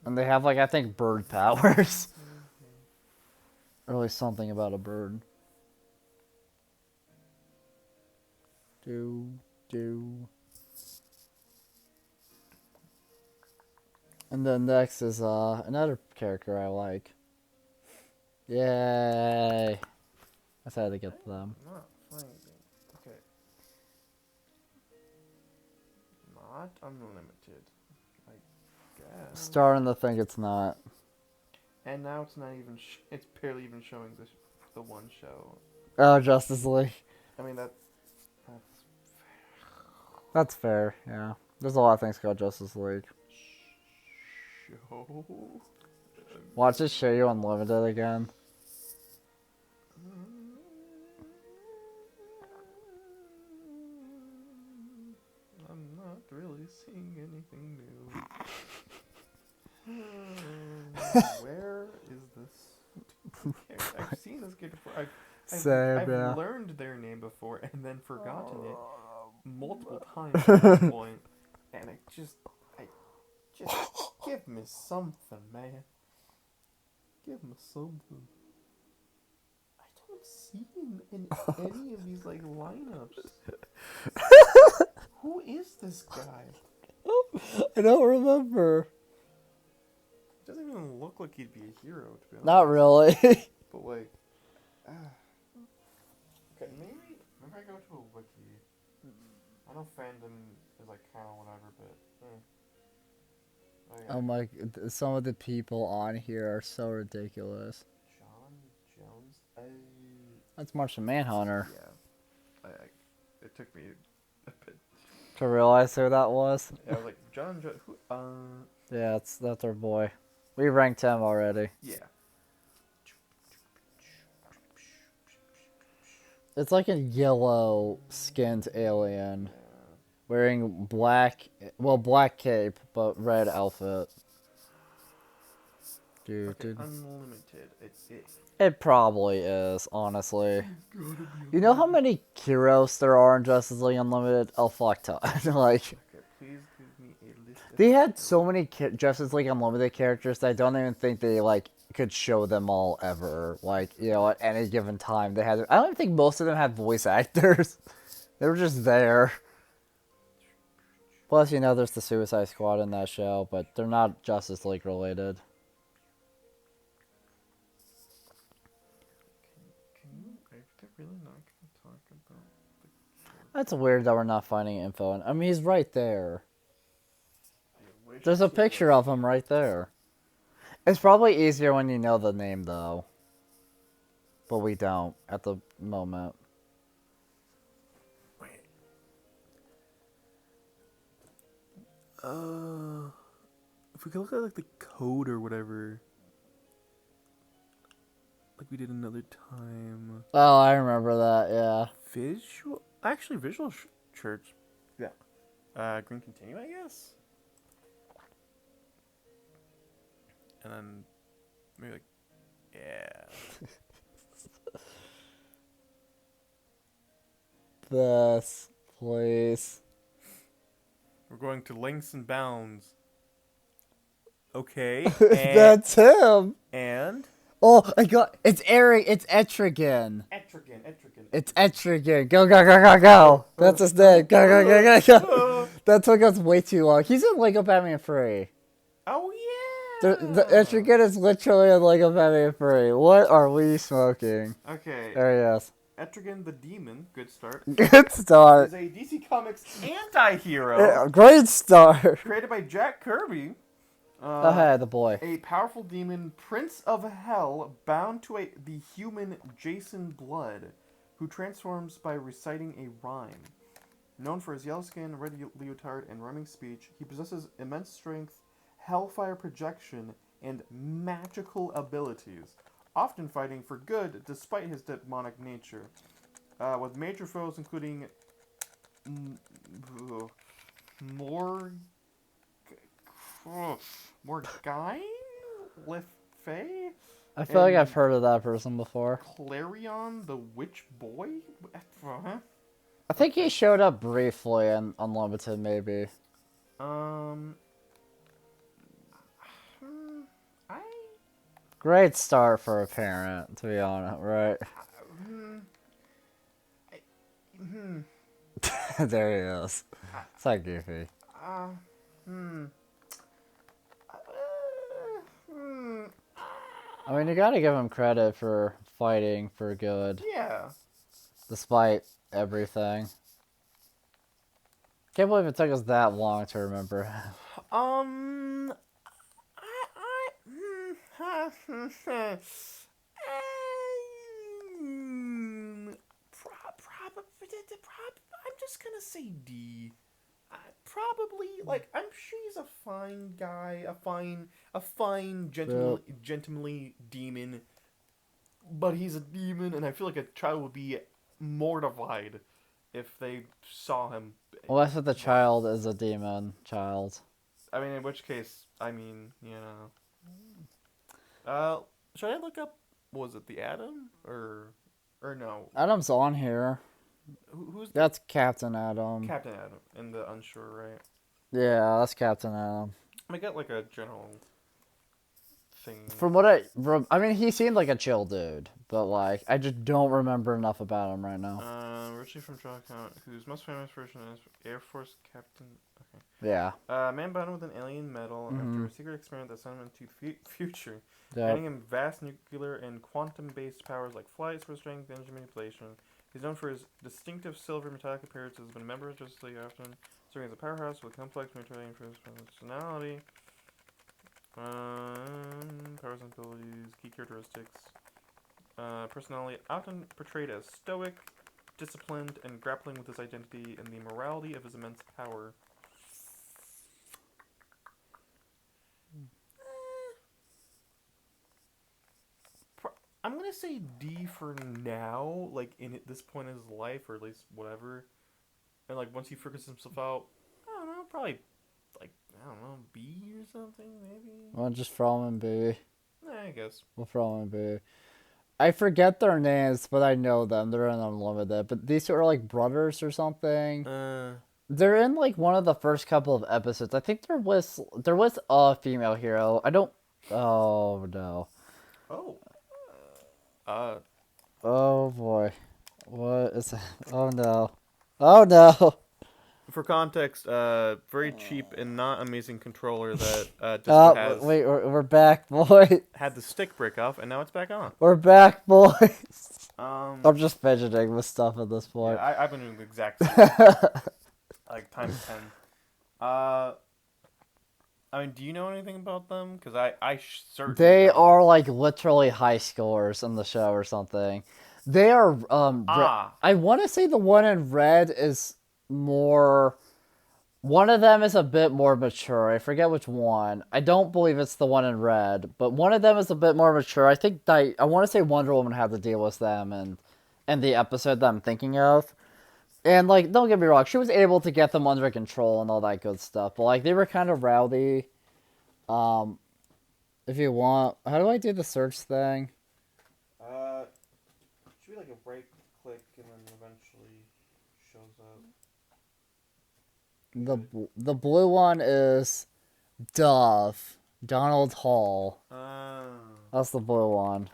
And they have like, I think, bird powers. Or at least something about a bird. And then next is another character I like. Yay! I had to get them. Not finding. Okay. Not unlimited. I guess. Starting to think it's not. And now it's not even. It's barely even showing the one show. Oh, Justice League. I mean that's. That's fair. Yeah. There's a lot of things called Justice League. Show. Watch it show you Unlimited again. I'm not really seeing anything new. Where is this? I've seen this kid before. I've learned their name before and then forgotten it multiple times at this point. And I just give me something, man. Give me something. I don't see him in any of these like lineups. Who is this guy? I don't remember. Doesn't even look like he'd be a hero, to be honest. Not really. But like, okay, maybe I go to a wiki. I know fandom is like kind of whatever, but. Okay. Oh my! Some of the people on here are so ridiculous. John Jones. That's Martian Manhunter. Yeah. It took me a bit To realize who that was. I was like, John Jones. Who? Yeah, that's our boy. We ranked him already. Yeah. It's like a yellow-skinned alien. Wearing black cape, but red outfit. Unlimited. It probably is, honestly. You know how many Kyros there are in Justice League Unlimited? Oh, fuck ton. Like, Okay, please give me a list. they had so many Justice League Unlimited characters that I don't even think they, like, could show them all ever. Like, you know, at any given time. I don't even think most of them had voice actors. They were just there. Plus, you know, there's the Suicide Squad in that show, but they're not Justice League related. They're really not going to talk about That's weird that we're not finding info. I mean, he's right there. There's a picture of him right there. It's probably easier when you know the name, though. But we don't at the moment. If we could look at like the code or whatever, like we did another time. Oh, I remember that. Yeah. Visual Church. Yeah. Green Continue, I guess. And then maybe like, yeah. This, please. We're going to lengths and bounds. Okay. That's him. And Oh, it's Eric. It's Etrigan. Etrigan. It's Etrigan. Go. That's his name. Go. That took us way too long. He's in Lego Batman 3. Oh The yeah. Etrigan is literally in Lego Batman 3. What are we smoking? Okay. There he is. Etrigan the Demon, good start, Good start. is a DC Comics anti-hero Yeah, great start. created by Jack Kirby. Oh, hey, the boy. A powerful demon, Prince of Hell, bound to the human Jason Blood, who transforms by reciting a rhyme. Known for his yellow skin, red leotard, and rhyming speech, he possesses immense strength, hellfire projection, and magical abilities, often fighting for good despite his demonic nature. With major foes including Morgaine, Lefay, I feel like and I've heard of that person before. Clarion the Witch Boy. I think he showed up briefly in Unlimited, maybe. Um, I Great start for a parent, to be honest, right? There he is. It's like goofy. uh, hmm. I mean, you gotta give him credit for fighting for good, Yeah. despite everything. Can't believe it took us that long to remember. Um, I'm just gonna say D. Probably like I'm sure he's a fine guy, a fine gentlemanly demon, but he's a demon, and I feel like a child would be mortified if they saw him. Unless if the child is a demon child. I mean, in which case, I mean, you know. Should I look up? Was it the Atom or no? Adam's on here. Who's the That's Captain Adam. Captain Atom in the Unsure, right? Yeah, that's Captain Adam. I got like a general thing. From what I mean, he seemed like a chill dude, but like, I just don't remember enough about him right now. Originally from Jawcount, whose most famous version is Air Force Captain. Okay. Yeah. Man bound with an alien metal after a secret experiment that sent him into the future, Yep. granting him vast nuclear and quantum-based powers like flight, super strength, energy manipulation. He's known for his distinctive silver metallic appearance. Has been a member of Justice League often, serving as a powerhouse with complex military personality. Powers and abilities, key characteristics. Personality often portrayed as stoic, disciplined, and grappling with his identity and the morality of his immense power. I'm gonna say D for now, like at this point in his life, or at least whatever. And like once he figures himself out, I don't know, probably like I don't know, B or something, maybe. Well, just throw him in B. I guess. We'll throw him in B. I forget their names, but I know them. They're in Unlimited. But these two are like brothers or something. They're in like one of the first couple of episodes. I think there was a female hero. I don't. Oh no. Oh. Oh boy. What is that? Oh no. Oh no. For context, very cheap and not amazing controller that just has Wait, we're back, boy. had the stick break off, and now it's back on. We're back, boys. I'm Yeah, just fidgeting with stuff at this point. I've been doing the exact same, like times 10. I mean, do you know anything about them? Because I certainly They don't. are like literally high scores in the show or something. They are I want to say the one in red is more. One of them is a bit more mature. I forget which one. I don't believe it's the one in red, but one of them is a bit more mature. I think I want to say Wonder Woman had to deal with them and the episode that I'm thinking of. And like, don't get me wrong, she was able to get them under control and all that good stuff. But like, they were kind of rowdy. If you want, how do I do the search thing? Should be like a right click and then eventually shows up. The blue one is Dove. Donald Hall. That's the blue one.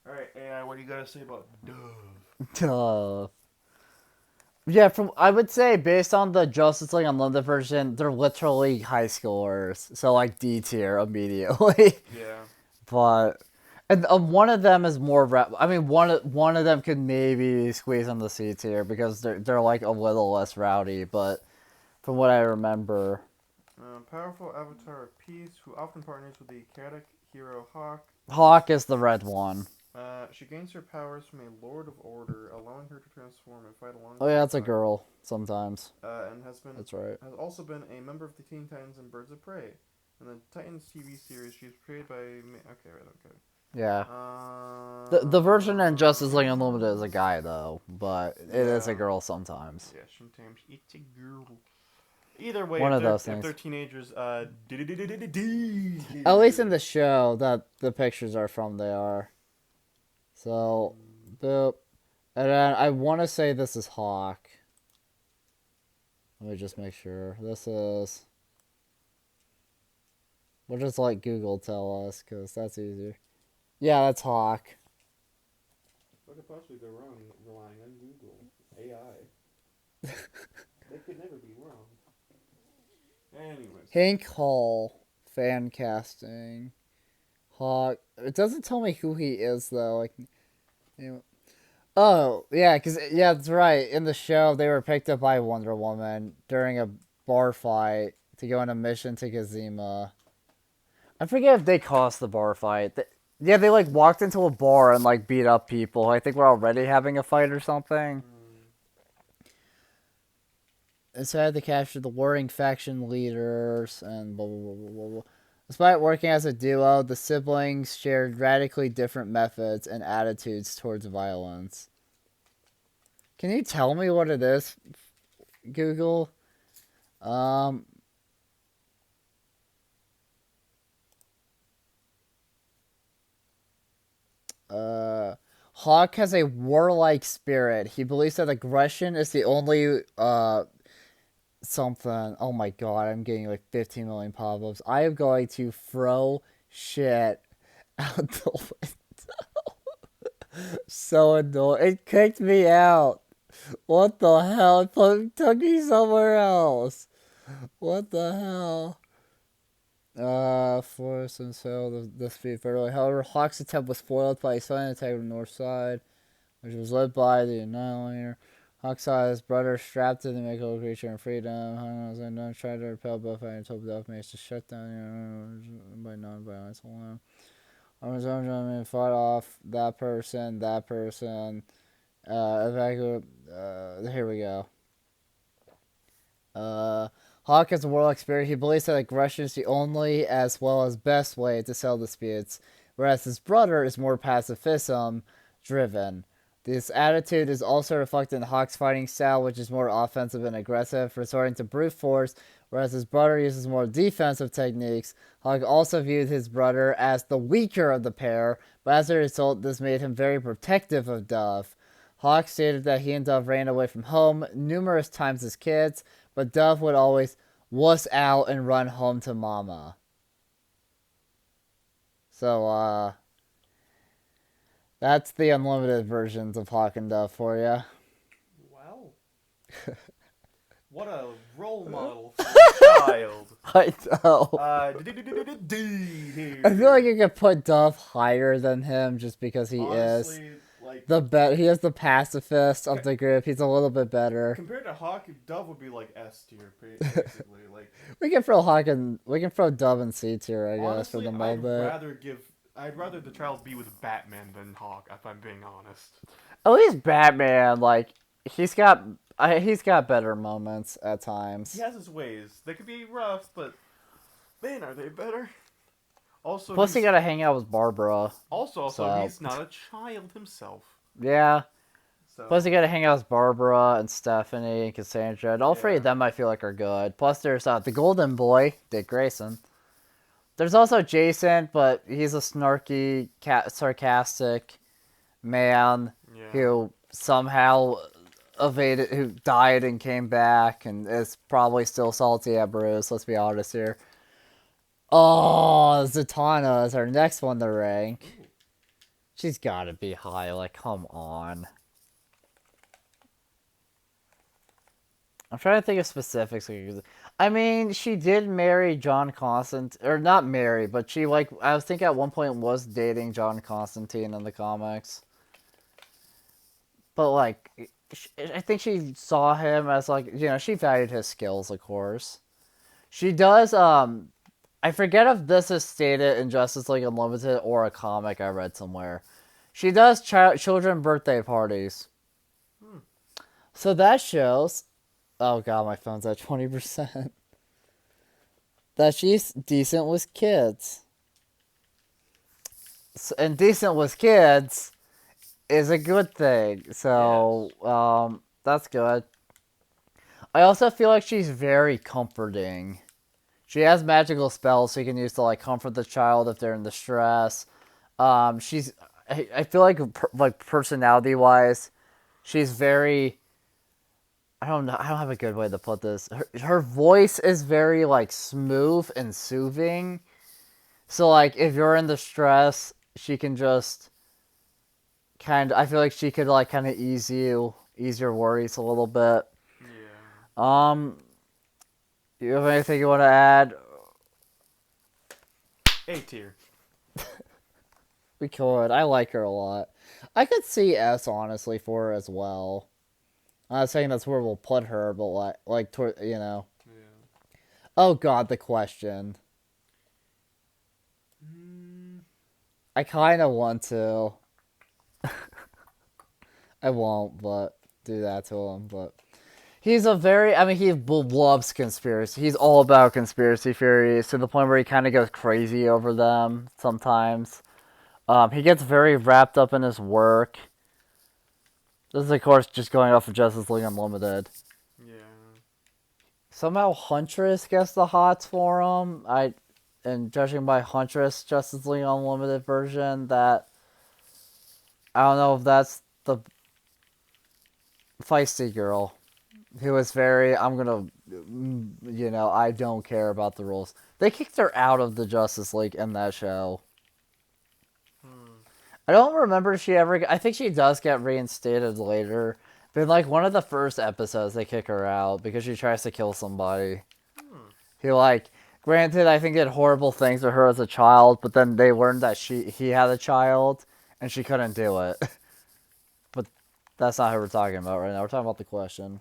Alright, AI, what do you gotta say about Dove? Dove. Yeah, from I would say based on the Justice League Unlimited version, they're literally high schoolers, so like D tier immediately. Yeah. But and one of them is more. I mean, one of them could maybe squeeze on the C tier because they're like a little less rowdy. But from what I remember, Powerful avatar of peace who often partners with the chaotic hero Hawk. Hawk is the red one. She gains her powers from a Lord of Order, allowing her to transform and fight alongside. Oh yeah, it's a Hawk. girl sometimes. And That's right. has also been a member of the Teen Titans and Birds of Prey. In the Titans TV series, she was portrayed by. Okay, right, okay. Yeah. The version in Justice League Unlimited is a guy though, but it is a girl sometimes. Yeah, sometimes it's a girl. Either way, One if of those if things. they're teenagers, At least in the show that the pictures are from, they are. So, boop. And then I want to say this is Hawk. Let me just make sure. This is. We'll just let Google tell us, because that's easier. Yeah, that's Hawk. What could possibly go wrong relying on Google? AI. They could never be wrong. Anyways. Hank Hall. Fan casting. Hawk. It doesn't tell me who he is, though. Like, anyway. Oh, yeah, because, yeah, that's right. In the show, they were picked up by Wonder Woman during a bar fight to go on a mission to Kazima. I forget if they caused the bar fight. Yeah, they, like, walked into a bar and, like, beat up people. I think we're already having a fight or something. And so I had to capture the warring faction leaders and blah, blah, blah, blah, blah, blah. Despite working as a duo, the siblings shared radically different methods and attitudes towards violence. Can you tell me what it is, Google? Hawk has a warlike spirit. He believes that aggression is the only, something. Oh my god, I'm getting like 15 million pop-ups. I am going to throw shit out the window. So annoying. It kicked me out. What the hell? It took me somewhere else. What the hell? Force and sail the speed fairly. However, Hawk's attempt was foiled by a sudden attack on the north side, which was led by the Annihilator. Hawk saw his brother strapped to the mythical creature in freedom. Hawk tried to repel both and told Death Mace to shut down by non-violence alone. On his own, John fought off that person. Evacuate. Here we go. Hawk has a warlike spirit. He believes that aggression is the only as well as best way to settle disputes, whereas his brother is more pacifism driven. This attitude is also reflected in Hawk's fighting style, which is more offensive and aggressive, resorting to brute force, whereas his brother uses more defensive techniques. Hawk also viewed his brother as the weaker of the pair, but as a result, this made him very protective of Dove. Hawk stated that he and Dove ran away from home numerous times as kids, but Dove would always wuss out and run home to Mama. So, that's the unlimited versions of Hawk and Dove for you. Wow. What a role model for a child. I know. I feel like you could put Dove higher than him just because he Honestly, is like, he is the pacifist of the group. He's a little bit better. compared to Hawk, Dove would be like S tier, basically. Like, We can throw Dove in C tier, I guess, honestly, for the moment. I'd rather the child be with Batman than Hawk, if I'm being honest. At least Batman, like, he's got better moments at times. He has his ways. They could be rough, but man, are they better? Also, Plus, he gotta hang out with Barbara. so he's not a child himself. Yeah. So Plus, you gotta hang out with Barbara and Stephanie and Cassandra, and all three of Yeah. them I feel like are good. Plus, there's the Golden Boy, Dick Grayson. There's also Jason, but he's a snarky, sarcastic man yeah. who somehow who died and came back, and is probably still salty at Bruce. Let's be honest here. Oh, Zatanna is our next one to rank. She's gotta be high. Like, come on. I'm trying to think of specifics. I mean, she did marry John Constantine, or not marry, but she like I was thinking at one point was dating John Constantine in the comics. But like, I think she saw him as like she valued his skills, of course. She does. I forget if this is stated in Justice League Unlimited or a comic I read somewhere. She does children birthday parties. So that shows. Oh god, my phone's at 20%. That she's decent with kids. And decent with kids is a good thing. So, that's good. I also feel like she's very comforting. She has magical spells she can use to like comfort the child if they're in distress. She's I feel like personality wise, she's very I don't know. I don't have a good way to put this. Her voice is very like smooth and soothing. So like if you're in distress, she can just I feel like she could like kind of ease your worries a little bit. Yeah. You have anything you want to add? A tier. We could. I like her a lot. I could see S honestly for her as well. I'm not saying that's where we'll put her, but like toward Yeah. Oh god, the question. I kind of want to. I won't, but do that to him. But he's he loves conspiracy. He's all about conspiracy theories to the point where he kind of goes crazy over them sometimes. He gets very wrapped up in his work. This is, of course, just going off of Justice League Unlimited. Yeah. Somehow Huntress gets the hots for him. And judging by Huntress Justice League Unlimited version, that I don't know if that's the feisty girl who is very I don't care about the rules. They kicked her out of the Justice League in that show. I don't remember if she ever. I think she does get reinstated later. But in like one of the first episodes, they kick her out because she tries to kill somebody. He granted, I think did horrible things to her as a child, but then they learned that he had a child and she couldn't do it. But that's not who we're talking about right now. We're talking about the question.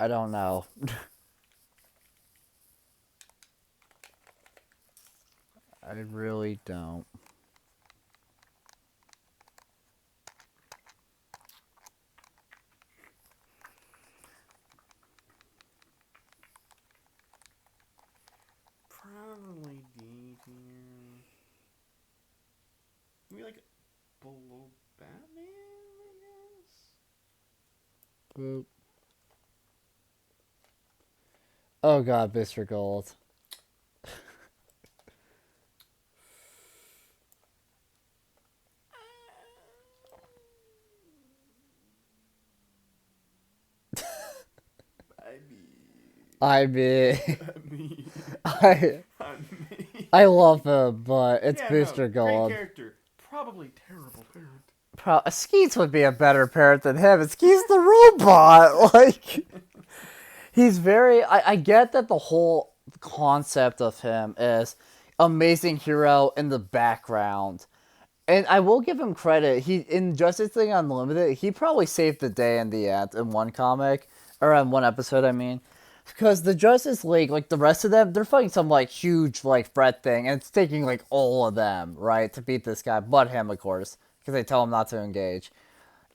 I don't know. I really don't. Probably D tier. Maybe like below Batman, I guess. Boop. Oh god, Mr. Gold. I mean, I love him, but it's Booster Gold. Great character. Probably terrible parent. Skeets would be a better parent than him. And Skeets the robot. He's very. I get that the whole concept of him is amazing hero in the background. And I will give him credit. In Justice League Unlimited, he probably saved the day in the end in one comic. Or in one episode, I mean. Because the Justice League, the rest of them, they're fighting some, huge, threat thing. And it's taking, all of them, right, to beat this guy. But him, of course. Because they tell him not to engage.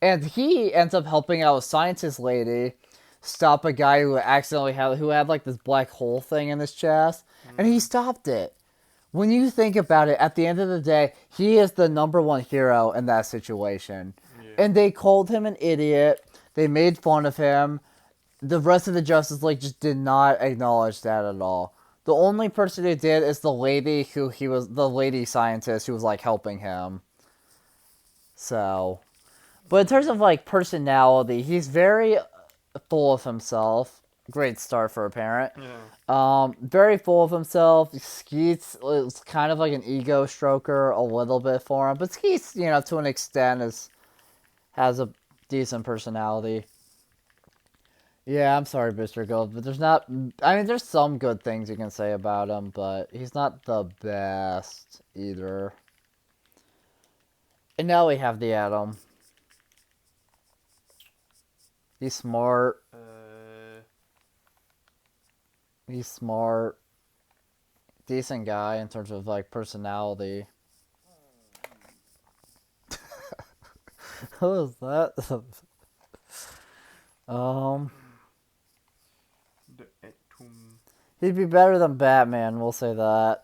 And he ends up helping out a scientist lady stop a guy who accidentally had, this black hole thing in his chest. And he stopped it. When you think about it, at the end of the day, he is the number one hero in that situation. Yeah. And they called him an idiot. They made fun of him. The rest of the Justice League just did not acknowledge that at all. The only person who did is the lady the lady scientist who was, helping him. So. But in terms of, personality, he's very full of himself. Great start for a parent. Yeah. Very full of himself. Skeets is kind of like an ego stroker a little bit for him. But Skeets, to an extent, has a decent personality. Yeah, I'm sorry, Mr. Gold, but there's not. I mean, there's some good things you can say about him, but he's not the best either. And now we have the Atom. He's smart. He's smart. Decent guy in terms of like personality. Who is that? The Atom. He'd be better than Batman, we'll say that.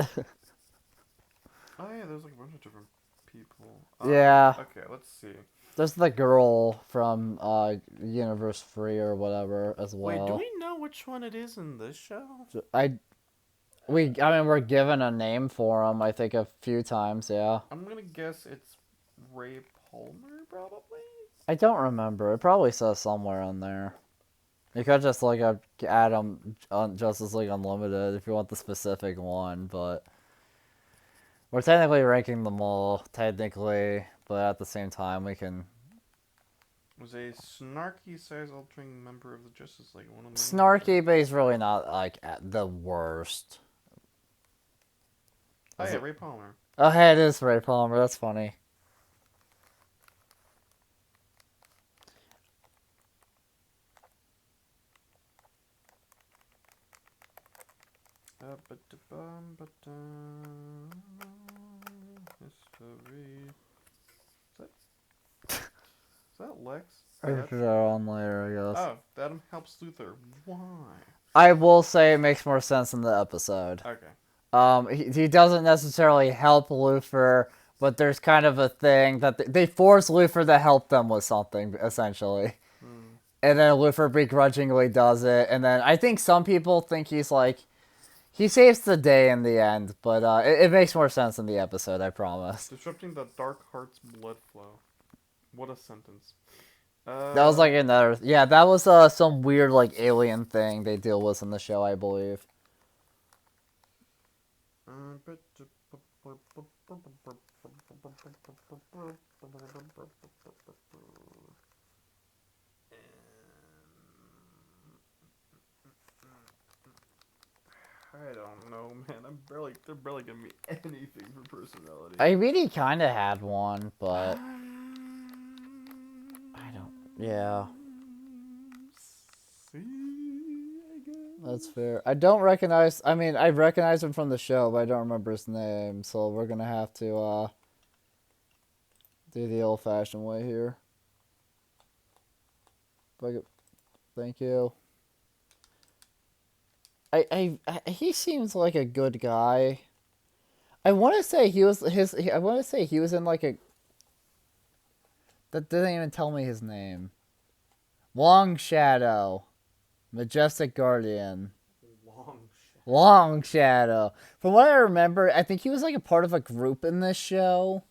Oh yeah, there's like a bunch of different people. Yeah. Okay, let's see. There's the girl from Universe Free or whatever as well. Wait, do we know which one it is in this show? I mean, we're given a name for him, I think, a few times, yeah. I'm gonna guess it's Ray Palmer, probably? I don't remember. It probably says somewhere on there. You could just look up Adam on Justice League Unlimited if you want the specific one, but we're technically ranking them all, technically, but at the same time we can... Was a snarky, size-altering member of the Justice League. One of the Snarky, but he's really not, like, at the worst. Oh Is yeah, it- Ray Palmer. Oh, hey, it is Ray Palmer. That's funny. History. Is that Lex? I put that on later, I guess. Oh, that helps Luthor. Why? I will say it makes more sense in the episode. Okay. He doesn't necessarily help Luthor, but there's kind of a thing that they force Luthor to help them with something, essentially. And then Luthor begrudgingly does it, and then I think some people think he's like, he saves the day in the end, but it makes more sense in the episode, I promise. Disrupting the Dark Heart's blood flow. What a sentence. That was like another, yeah, that was some weird like alien thing they deal with in the show, I believe. I don't know, man. They're barely giving me anything for personality. I mean, he kind of had one, but I don't. Yeah, See, I guess. that's fair. I don't recognize. I mean, I recognize him from the show, but I don't remember his name. So we're gonna have to do the old-fashioned way here. Thank you. He seems like a good guy. I want to say he was I want to say he was in like a. That didn't even tell me his name. Long Shadow, Majestic Guardian. Long Shadow. From what I remember, I think he was like a part of a group in this show.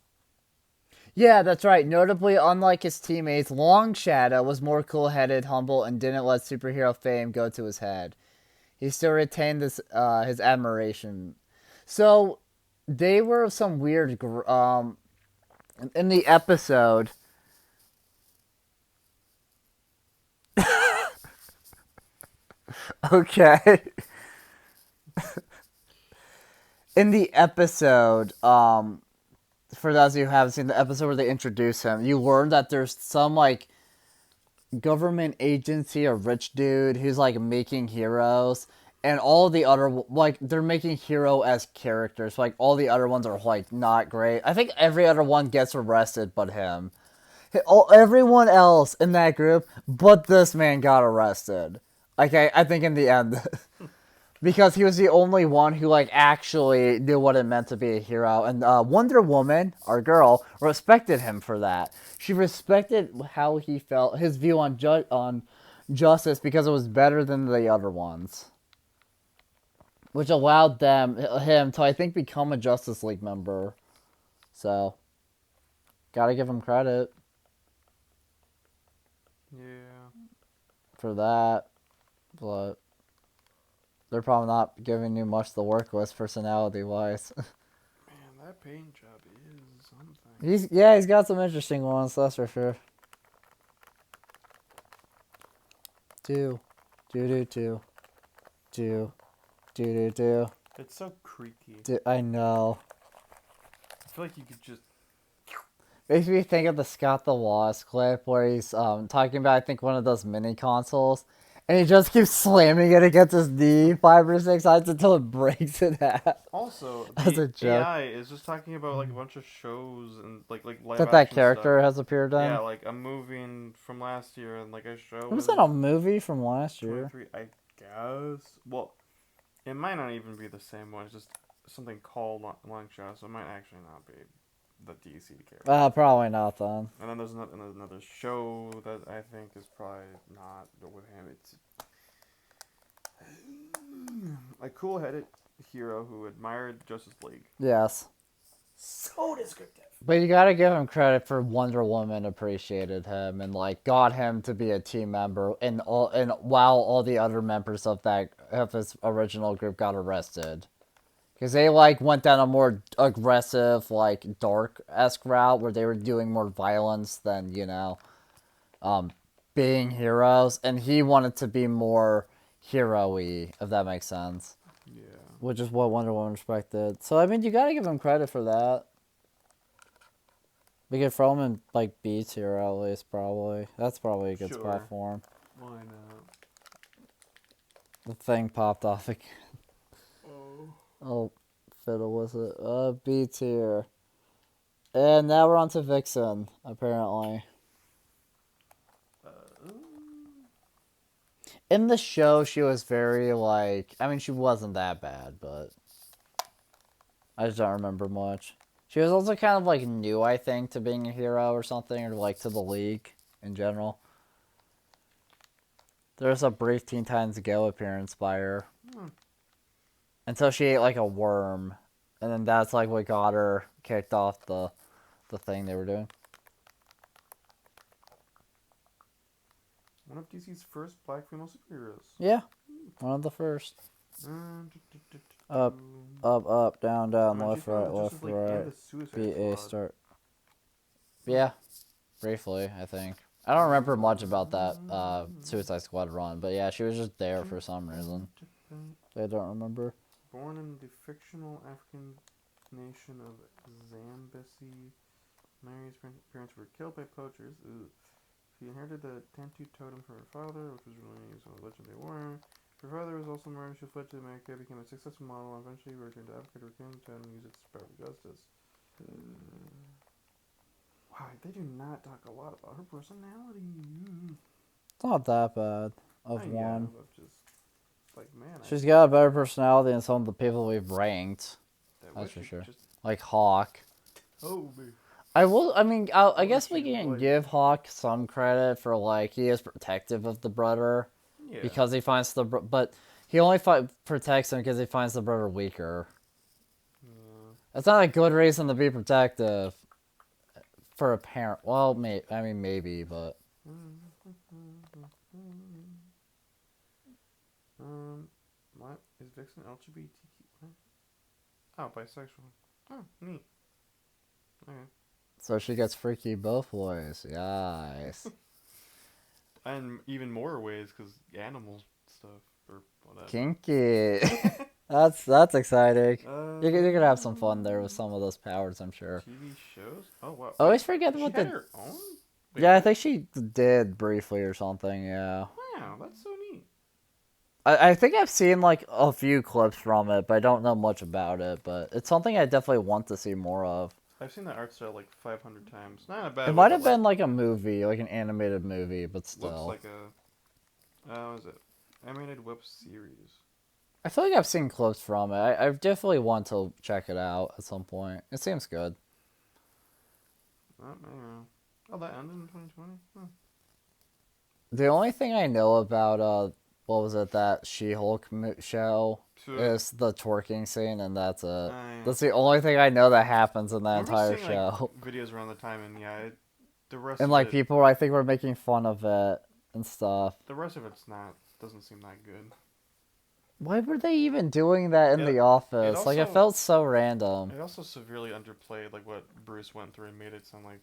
Yeah, that's right. Notably, unlike his teammates, Long Shadow was more cool-headed, humble, and didn't let superhero fame go to his head. He still retained this his admiration. So they were some weird in the episode. Okay. In the episode, for those of you who haven't seen the episode where they introduce him, you learn that there's some like government agency or rich dude who's like making heroes, and all the other like they're making hero as characters. Like all the other ones are like not great. I think every other one gets arrested but him. Everyone else in that group but this man got arrested. Like I think in the end. Because he was the only one who, like, actually knew what it meant to be a hero. And Wonder Woman, our girl, respected him for that. She respected how he felt, his view on justice, because it was better than the other ones. Which allowed him to, I think, become a Justice League member. So, gotta give him credit Yeah. for that. But they're probably not giving you much to work with, personality-wise. Man, that paint job is something. He's got some interesting ones, that's for sure. do, do do do, do, do do do. It's so creaky. I know. I feel like you could just. Makes me think of the Scott the Wasp clip where he's talking about I think one of those mini consoles, and he just keeps slamming it against his knee 5 or 6 times until it breaks in half. Also, As a the joke. AI is just talking about like a bunch of shows and like live That action character stuff. has appeared in. Yeah, like a movie from last year and like a show. Was in that a movie from last year? 23, I guess. Well, it might not even be the same one. It's just something called Long Shot, so it might actually not be the DC character. Probably not then. And then there's another show that I think is probably not with him. It's a cool-headed hero who admired Justice League. Yes. So descriptive. But you gotta give him credit for Wonder Woman appreciated him and like got him to be a team member and while all the other members of his original group got arrested. Because they like went down a more aggressive, like dark-esque route where they were doing more violence than, being heroes, and he wanted to be more hero-y, if that makes sense. Yeah. Which is what Wonder Woman respected. So I mean you gotta give him credit for that. We could throw him in, like, B tier at least, probably. That's probably a good spot for him. Why not? The thing popped off again. Oh. Oh, fiddle with it. B tier. And now we're on to Vixen, apparently. In the show, she was very, like... I mean, she wasn't that bad, but... I just don't remember much. She was also kind of, like, new, I think, to being a hero or something, or, like, to the League in general. There's a brief Teen Titans Go appearance by her. Until she ate, like, a worm. And then that's, like, what got her kicked off the thing they were doing. One of DC's first black female superheroes. Yeah. One of the first. Up, down, left, right. B, A, start. Yeah. Briefly, I think. I don't remember much about that Suicide Squad run, but yeah, she was just there for some reason. I don't remember. Born in the fictional African nation of Zambesi, Mary's parents were killed by poachers. Ooh. She inherited the Tantu totem from her father, which was really used in the legendary war. Her father was also murdered. She fled to America, became a successful model, and eventually returned to Africa to reclaim the totem and use it to spread justice. Wow, they do not talk a lot about her personality. It's not that bad of Yeah, one. but just like man, She's got a better personality than some of the people we've ranked. That's for sure. Like Hawk. Toby. I guess we can give Hawk some credit for, like, he is protective of the brother. Yeah. Because he finds but he only protects him because he finds the brother weaker. Yeah. That's not a good reason to be protective for a parent. Well, maybe, but... What is Vixen LGBTQ? Oh, bisexual. Oh, neat. Okay. So she gets freaky both ways. Yes. And even more ways, because animal stuff or whatever. Kinky. That's exciting. You could have some fun there with some of those powers, I'm sure. TV shows? Oh, wow. I always forget she what had her own? Wait, Yeah, I think she did briefly or something, yeah. Wow, that's so neat. I think I've seen, like, a few clips from it, but I don't know much about it. But it's something I definitely want to see more of. I've seen that art style like 500 times. Not in a bad way. It might have but, been, like, a movie, like an animated movie, but still. Looks like a... what is it? Animated web series. I feel like I've seen clips from it. I definitely want to check it out at some point. It seems good. Oh, that ended in 2020? Huh. The only thing I know about, what was it, that She-Hulk show is the twerking scene, and that's it. Yeah. That's the only thing I know that happens in that entire seeing, show. Like, videos around the time, and yeah, the rest And, of like, it, people, I think, were making fun of it and stuff. the rest of it's doesn't seem that good. Why were they even doing that in the office? Also, Like, it felt so random. It also severely underplayed, like, what Bruce went through and made it sound like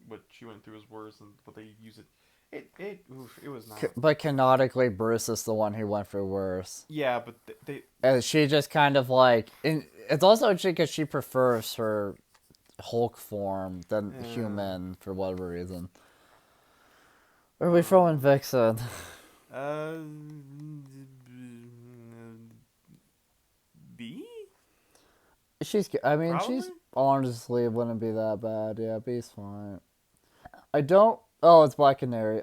what she went through was worse, and what they use it It was not. But canonically, Bruce is the one who went for worse. Yeah, but they And she just kind of like, it's also interesting because she prefers her Hulk form than Yeah. human for whatever reason. Where are we throwing Vixen? uh B. She's, I mean, she's Probably? honestly wouldn't be that bad. Yeah, B's fine. I don't. Oh, it's Black Canary.